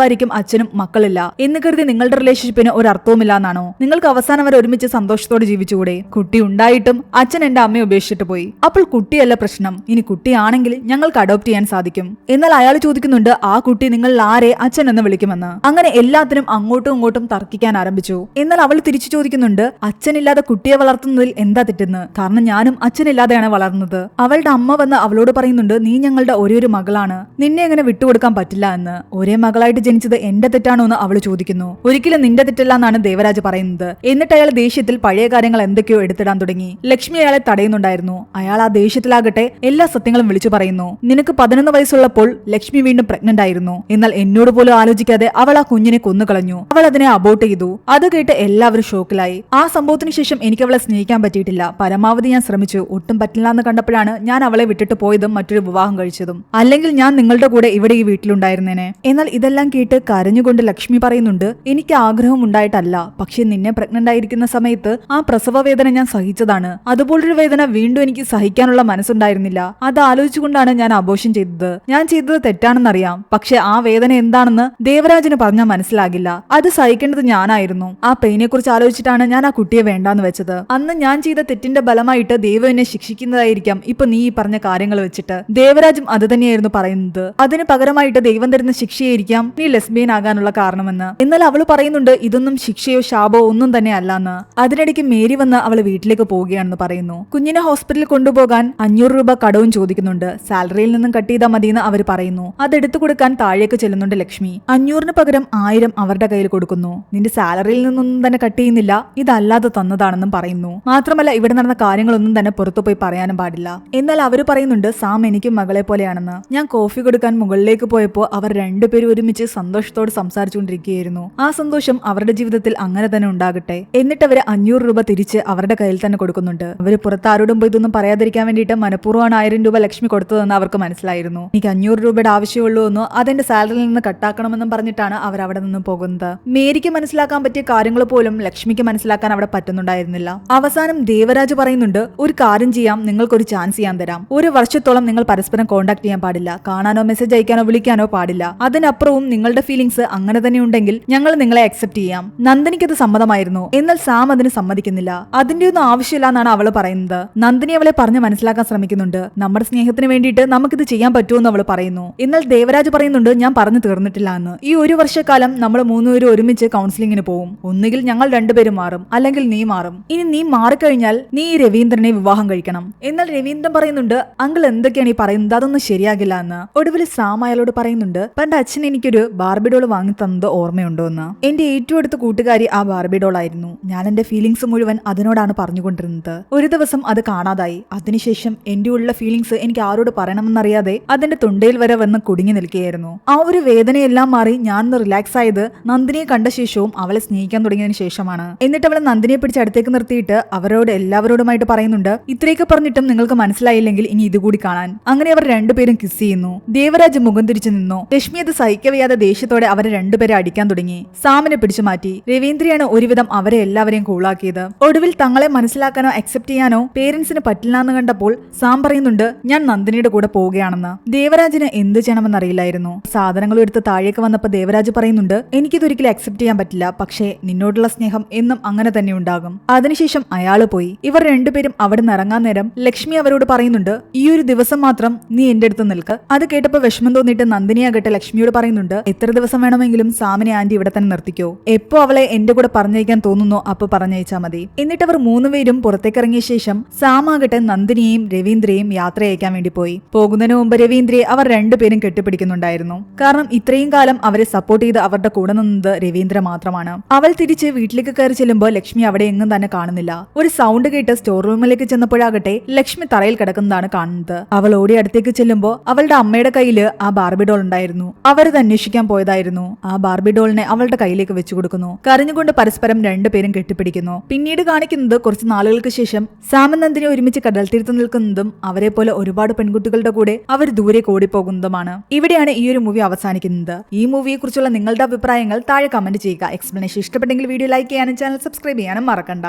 ഭാര്യയ്ക്കും അച്ഛനും മക്കളില്ല എന്ന് കരുതി നിങ്ങളുടെ റിലേഷൻഷിപ്പിന് ഒരു അർത്ഥവുമില്ല എന്നാണോ? നിങ്ങൾക്ക് അവസാനം വരെ ഒരുമിച്ച് സന്തോഷത്തോടെ ജീവിച്ചുകൂടെ? കുട്ടി ഉണ്ടായിട്ടും അച്ഛൻ എന്റെ അമ്മയെ ഉപേക്ഷിച്ചിട്ട് പോയി. അപ്പോൾ കുട്ടിയല്ല പ്രശ്നം, ഇനി കുട്ടിയാണെങ്കിൽ ഞങ്ങൾക്ക് അഡോപ്റ്റ് ചെയ്യാൻ സാധിക്കും. എന്നാൽ അയാൾ ചോദിക്കുന്നുണ്ട് ആ കുട്ടി നിങ്ങൾ ആരെ അച്ഛൻ എന്ന് വിളിക്കുമെന്ന്. അങ്ങനെ എല്ലാത്തിനും അങ്ങോട്ടും ഇങ്ങോട്ടും തർക്കിക്കാൻ ആരംഭിച്ചു. എന്നാൽ അവൾ തിരിച്ചു ചോദിക്കുന്നുണ്ട് അച്ഛനില്ലാതെ കുട്ടിയെ വളർത്തുന്നതിൽ എന്താ തെറ്റെന്ന്? കാരണം ഞാനും അച്ഛനില്ലാതെയാണ് വളർന്നത്. അവളുടെ അമ്മ വന്ന് അവളോട് പറയുന്നുണ്ട് നീ ഞങ്ങളുടെ ഒരേ മകളാണ്, നിന്നെ എങ്ങനെ വിട്ടുകൊടുക്കാൻ പറ്റില്ല എന്ന്. ഒരേ മകളായിട്ട് ജനിച്ചത് എന്റെ തെറ്റാണോ എന്ന് അവൾ ചോദിക്കുന്നു. ഒരിക്കലും നിന്റെ തെറ്റല്ല എന്നാണ് ദേവരാജ് പറയുന്നത്. എന്നിട്ട് അയാൾ ദേഷ്യത്തിൽ പഴയ കാര്യങ്ങൾ എന്തൊക്കെയോ എടുത്തിടാൻ തുടങ്ങി. ലക്ഷ്മി അയാളെ തടയുന്നുണ്ടായിരുന്നു. അയാൾ ആ ദേഷ്യത്തിലാകട്ടെ എല്ലാ സത്യങ്ങളും വിളിച്ചു പറയുന്നു. നിനക്ക് 11 വയസ്സുള്ളപ്പോൾ ലക്ഷ്മി വീണ്ടും പ്രഗ്നന്റ് ആയിരുന്നു. എന്നാൽ എന്നോട് പോലും ആലോചിക്കാതെ അവൾ ആ കുഞ്ഞിനെ കൊന്നുകളഞ്ഞു. അവൾ അതിനെ അബോർട്ട് ചെയ്തു. അത് കേട്ട് എല്ലാവരും ഷോക്കിലായി. ആ സംഭവത്തിന് ശേഷം എനിക്ക് അവളെ സ്നേഹിക്കാൻ പറ്റിയിട്ടില്ല. പരമാവധി ഞാൻ ശ്രമിച്ചു, ഒട്ടും പറ്റില്ല എന്ന് കണ്ടപ്പോഴാണ് ഞാൻ അവളെ വിട്ടിട്ട് പോയതും മറ്റൊരു വിവാഹം കഴിച്ചതും. അല്ലെങ്കിൽ ഞാൻ നിങ്ങളുടെ കൂടെ ഇവിടെ ഈ വീട്ടിലുണ്ടായിരുന്നേനെ. എന്നാൽ ഇതെല്ലാം കേട്ട് കരഞ്ഞുകൊണ്ട് ലക്ഷ്മി പറയുന്നുണ്ട് എനിക്ക് ആഗ്രഹം ഉണ്ടായിട്ടല്ല, പക്ഷെ നിന്നെ പ്രഗ്നന്റ് ആയിരിക്കുന്ന സമയത്ത് ആ പ്രസവ വേദന ഞാൻ സഹിച്ചതാണ്. അതുപോലൊരു വേദന വീണ്ടും എനിക്ക് സഹിക്കാനുള്ള മനസ്സുണ്ടായിരുന്നില്ല. അത് ആലോചിച്ചുകൊണ്ടാണ് ഞാൻ അബോർഷൻ ചെയ്തത്. ഞാൻ ചെയ്തത് തെറ്റാണെന്നറിയാം, പക്ഷെ ആ വേദന എന്താണെന്ന് ദേവരാജിന് പറഞ്ഞാൽ മനസ്സിലാകില്ല. അത് സഹിക്കേണ്ടത് ഞാനായിരുന്നു. ആ പെയിനെ കുറിച്ച് ആലോചിച്ചിട്ടാണ് ഞാൻ ആ കുട്ടിയെ വേണ്ടാന്ന് വെച്ചത്. അന്ന് ഞാൻ ചെയ്ത തെറ്റിന്റെ ബലമായിട്ട് ദൈവം എന്നെ ശിക്ഷിക്കുന്നതായിരിക്കാം ഇപ്പൊ നീ ഈ പറഞ്ഞ കാര്യങ്ങൾ വെച്ചിട്ട്. ദേവരാജും അത് തന്നെയായിരുന്നു പറയുന്നത്. അതിന് പകരമായിട്ട് ദൈവം തരുന്ന ശിക്ഷയായിരിക്കാം നീ ലെസ്ബിയൻ ആകാനുള്ള കാരണമെന്ന്. എന്നാൽ അവള് പറയുന്നുണ്ട് ഇതൊന്നും ശിക്ഷയോ ശാപോ ഒന്നും തന്നെ അല്ലാന്ന്. അതിനിടയ്ക്ക് മേരി വന്ന് അവള് വീട്ടിലേക്ക് പോവുകയാണെന്ന് പറയുന്നു. കുഞ്ഞിനെ ഹോസ്പിറ്റലിൽ കൊണ്ടുപോകാൻ 500 രൂപ കടവും ചോദിക്കുന്നുണ്ട്. സാലറിയിൽ നിന്നും കട്ട് ചെയ്താൽ മതിയെന്ന് അവർ പറയുന്നു. അതെടുത്തു കൊടുക്കാൻ താഴേക്ക് ചെല്ലുന്നുണ്ട് ലക്ഷ്മി. 500 പകരം 1000 അവരുടെ കയ്യിൽ കൊടുക്കുന്നു. നിന്റെ സാലറിയിൽ നിന്നൊന്നും തന്നെ കട്ട് ചെയ്യുന്നില്ല, ഇതല്ലാതെ തന്നതാണെന്നും പറയുന്നു. മാത്രമല്ല ഇവിടെ നടന്ന കാര്യങ്ങളൊന്നും തന്നെ പുറത്തു പോയി പറയാനും പാടില്ല. എന്നാൽ അവര് പറയുന്നുണ്ട് സാം എനിക്കും മകളെ പോലെയാണെന്ന്. ഞാൻ കോഫി കൊടുക്കാൻ മുകളിലേക്ക് പോയപ്പോ അവർ രണ്ടുപേരും ഒരുമിച്ച് സന്തോഷത്തോട് സംസാരിച്ചുകൊണ്ടിരിക്കുകയായിരുന്നു. ആ സന്തോഷം അവരുടെ ജീവിതത്തിൽ അങ്ങനെ തന്നെ ഉണ്ടാകട്ടെ. എന്നിട്ട് അവര് 500 രൂപ തിരിച്ച് അവരുടെ കയ്യിൽ തന്നെ കൊടുക്കുന്നുണ്ട്. അവര് പുറത്ത് ആരോടും പോയി ഇതൊന്നും പറയാതിരിക്കാൻ വേണ്ടിയിട്ട് മനഃപൂർവ്വമാണ് 1000 രൂപ ലക്ഷ്മി കൊടുത്തതെന്ന് അവർക്ക് മനസ്സിലായിരുന്നു. എനിക്ക് 500 രൂപയുടെ ആവശ്യമുള്ളൂ എന്നോ അതെന്റെ സാലറിയിൽ നിന്ന് കട്ടാക്കണമെന്നും പറഞ്ഞിട്ടാണ് അവർ അവിടെ നിന്നും പോകുന്നത്. മേരിക്ക് മനസ്സിലാക്കാൻ പറ്റിയ കാര്യങ്ങൾ പോലും ലക്ഷ്മിക്ക് മനസ്സിലാക്കാൻ അവിടെ പറ്റുന്നുണ്ടായിരുന്നില്ല. അവസാനം ദേവരാജ് പറയുന്നുണ്ട് ഒരു കാര്യം ചെയ്യാം, നിങ്ങൾക്കൊരു ചാൻസ് ഞാൻ തരാം. 1 വർഷത്തോളം നിങ്ങൾ പരസ്പരം കോൺടാക്ട് ചെയ്യാൻ പാടില്ല, കാണാനോ മെസ്സേജ് അയക്കാനോ വിളിക്കാനോ പാടില്ല. അതിനപ്പുറവും നിങ്ങളുടെ ഫീലിംഗ്സ് അങ്ങനെ തന്നെ ഉണ്ടെങ്കിൽ ഞങ്ങൾ നിങ്ങളെ അക്സെപ്റ്റ് ചെയ്യാം. നന്ദിനിക്ക് അത് സമ്മതമായിരുന്നു. എന്നാൽ സാം അതിന് സമ്മതിക്കുന്നില്ല. അതിന്റെ ഒന്നും ആവശ്യമില്ല എന്നാണ് അവള് പറയുന്നത്. നന്ദിനി അവളെ പറഞ്ഞ് മനസ്സിലാക്കാൻ ശ്രമിക്കുന്നുണ്ട്. നമ്മുടെ സ്നേഹത്തിന് വേണ്ടിയിട്ട് നമുക്കിത് ചെയ്യാൻ പറ്റുമെന്ന് അവൾ പറയുന്നു. എന്നാൽ ദേവരാജ് പറയുന്നുണ്ട് ഞാൻ പറഞ്ഞു തീർന്നിട്ടില്ല എന്ന്. ഈ 1 വർഷക്കാലം നമ്മൾ 3 പേരും ഒരുമിച്ച് കൗൺസിലിങ്ങിന് പോവും. ഒന്നുകിൽ ഞങ്ങൾ 2 പേരും മാറും, അല്ലെങ്കിൽ നീ മാറും. ഇനി നീ മാറിക്കഴിഞ്ഞാൽ നീ ഈ രവീന്ദ്രനെ വിവാഹം കഴിക്കണം. എന്നാൽ രവീന്ദ്രൻ പറയുന്നുണ്ട് അങ്കിൾ എന്തൊക്കെയാണ് ഈ പറയുന്നത്, അതൊന്നും ശരിയാകില്ല എന്ന്. ഒടുവിൽ സാം അയാളോട് പറയുന്നുണ്ട് പണ്ട് അച്ഛൻ എനിക്കൊരു ബാർബിഡോൾ വാങ്ങി തന്നത് ഓർമ്മയുണ്ടോ എന്ന്. എന്റെ ഏറ്റവും അടുത്ത കൂട്ടുകാരി ആ ബാർബിഡോൾ ആയിരുന്നു. ഞാൻ എന്റെ ഫീലിംഗ്സ് മുഴുവൻ അതിനോടാണ് പറഞ്ഞുകൊണ്ടിരുന്നത്. ഒരു ദിവസം അത് കാണാതായി. അതിനുശേഷം എന്റെ ഉള്ള ഫീലിംഗ്സ് എനിക്ക് ആരോട് പറയണമെന്നറിയാതെ അതിന്റെ തൊണ്ടയിൽ വരെ വന്ന് കുടുങ്ങി നിൽക്കുകയായിരുന്നു. ആ ഒരു വേദനയെല്ലാം മാറി ഞാനൊന്ന് റിലാക്സ് ആയത് നന്ദിനിയെ കണ്ട ശേഷവും അവളെ സ്നേഹിക്കാൻ തുടങ്ങിയതിനു ശേഷമാണ്. എന്നിട്ട് അവളെ നന്ദിനിയെ പിടിച്ച് അടുത്തേക്ക് നിർത്തിയിട്ട് അവരോട് എല്ലാവരോടുമായിട്ട് പറയുന്നുണ്ട് ഇത്രയൊക്കെ പറഞ്ഞിട്ടും നിങ്ങൾക്ക് മനസ്സിലായില്ലെങ്കിൽ ഇനി ഇതുകൂടി കാണാൻ. അങ്ങനെ അവർ രണ്ടുപേരും കിസ് ചെയ്യുന്നു. ദേവരാജ് മുഖം തിരിച്ചു നിന്നു. ലക്ഷ്മി അത് സഹിക്കവയ്യാതെ ദേഷ്യത്തോടെ അവരെ രണ്ടുപേരെ അടിക്കാൻ തുടങ്ങി. സാമിനെ പിടിച്ചു മാറ്റി. രവീന്ദ്രയാണ് ഒരുവിധം അവരെ എല്ലാവരെയും കൂളാക്കിയത്. ഒടുവിൽ തങ്ങളെ മനസ്സിലാക്കാനോ അക്സെപ്റ്റ് ചെയ്യാനോ പേരൻസിന് പറ്റില്ല എന്ന് കണ്ടപ്പോൾ സാം പറയുന്നുണ്ട് ഞാൻ നന്ദിനിയുടെ കൂടെ പോവുകയാണെന്ന്. ദേവരാജിന് എന്ത് ചെയ്യണമെന്നറിയില്ലായിരുന്നു. സാധനങ്ങളും എടുത്ത് താഴേക്ക് വന്നപ്പോൾ ദേവരാജ് പറയുന്നുണ്ട് എനിക്കിതൊരിക്കലും അക്സെപ്റ്റ് ചെയ്യാൻ പറ്റില്ല, പക്ഷേ നിന്നോടുള്ള സ്നേഹം എന്നും അങ്ങനെ തന്നെ ഉണ്ടാകും. അതിനുശേഷം അയാള് പോയി. ഇവർ രണ്ടുപേരും അവിടെ നിന്ന് ഇറങ്ങാൻ നേരം ലക്ഷ്മി അവരോട് പറയുന്നുണ്ട് ഈ ഒരു ദിവസം മാത്രം നീ എന്റെ അടുത്ത് നിൽക്ക്. അത് കേട്ടപ്പോൾ വിഷമം തോന്നിയിട്ട് നന്ദിനിയാകട്ടെ ലക്ഷ്മിയോട് പറയുന്നുണ്ട് എത്ര ദിവസം വേണമെങ്കിലും സാമിനെ ആന്റി ഇവിടെ തന്നെ നിർത്തിക്കോ. എപ്പോ അവളെ എന്റെ കൂടെ പറഞ്ഞയക്കാൻ തോന്നുന്നോ അപ്പൊ പറഞ്ഞയച്ചാ മതി. എന്നിട്ട് അവർ 3 പേരും പുറത്തേക്ക് ഇറങ്ങിയ ശേഷം സാമാകട്ടെ നന്ദിനിയെയും രവീന്ദ്രയെയും യാത്ര അയക്കാൻ വേണ്ടി പോയി. പോകുന്നതിന് മുമ്പ് രവീന്ദ്രയെ അവർ രണ്ടുപേരും കെട്ടിപ്പിടിക്കുന്നുണ്ടായിരുന്നു. കാരണം ഇത്രയും കാലം അവരെ സപ്പോർട്ട് ചെയ്ത് അവരുടെ കൂടെ നിന്നത് രവീന്ദ്ര മാത്രമാണ്. അവൾ തിരിച്ച് വീട്ടിലേക്ക് കയറി ചെല്ലുമ്പോൾ ലക്ഷ്മി അവിടെ എങ്ങും തന്നെ കാണുന്നില്ല. ഒരു സൗണ്ട് കേട്ട് സ്റ്റോർ റൂമിലേക്ക് ചെന്നപ്പോഴാകട്ടെ ലക്ഷ്മി തറയിൽ കിടക്കുന്നതാണ് കാണുന്നത്. അവൾ ഓടി അടുത്തേക്ക് ചെല്ലുമ്പോൾ അവളുടെ അമ്മയുടെ കയ്യില് ആ ബാർബി ഡോൾ ഉണ്ടായിരുന്നു. അവരത് അന്വേഷിക്കാൻ പോയതായിരുന്നു. ആ ബാർബി ഡോളിനെ അവളുടെ കയ്യിലേക്ക് വെച്ചു കൊടുക്കുന്നു. കരഞ്ഞുകൊണ്ട് പരസ്പരം രണ്ടുപേരും കെട്ടിപ്പിടിക്കുന്നു. പിന്നീട് കാണിക്കുന്നത് കുറച്ച് നാളുകൾക്ക് ശേഷം സാമും നന്ദിനി ഒരുമിച്ച് കടൽ തീർത്ത് നിൽക്കുന്നതും അവരെ പോലെ ഒരുപാട് പെൺകുട്ടികളുടെ കൂടെ അവർ ദൂരെ ഓടിപ്പോകുന്നതുമാണ്. ഇവിടെയാണ് ഈ ഒരു മൂവി അവസാനിക്കുന്നത്. ഈ മൂവിയെ കുറിച്ചുള്ള നിങ്ങളുടെ അഭിപ്രായങ്ങൾ താഴെ കമന്റ് ചെയ്യുക. എക്സ്പ്ലനേഷൻ ഇഷ്ടപ്പെട്ടെങ്കിൽ വീഡിയോ ലൈക്ക് ചെയ്യാനും ചാനൽ സബ്സ്ക്രൈബ് ചെയ്യാനും മറക്കണ്ട.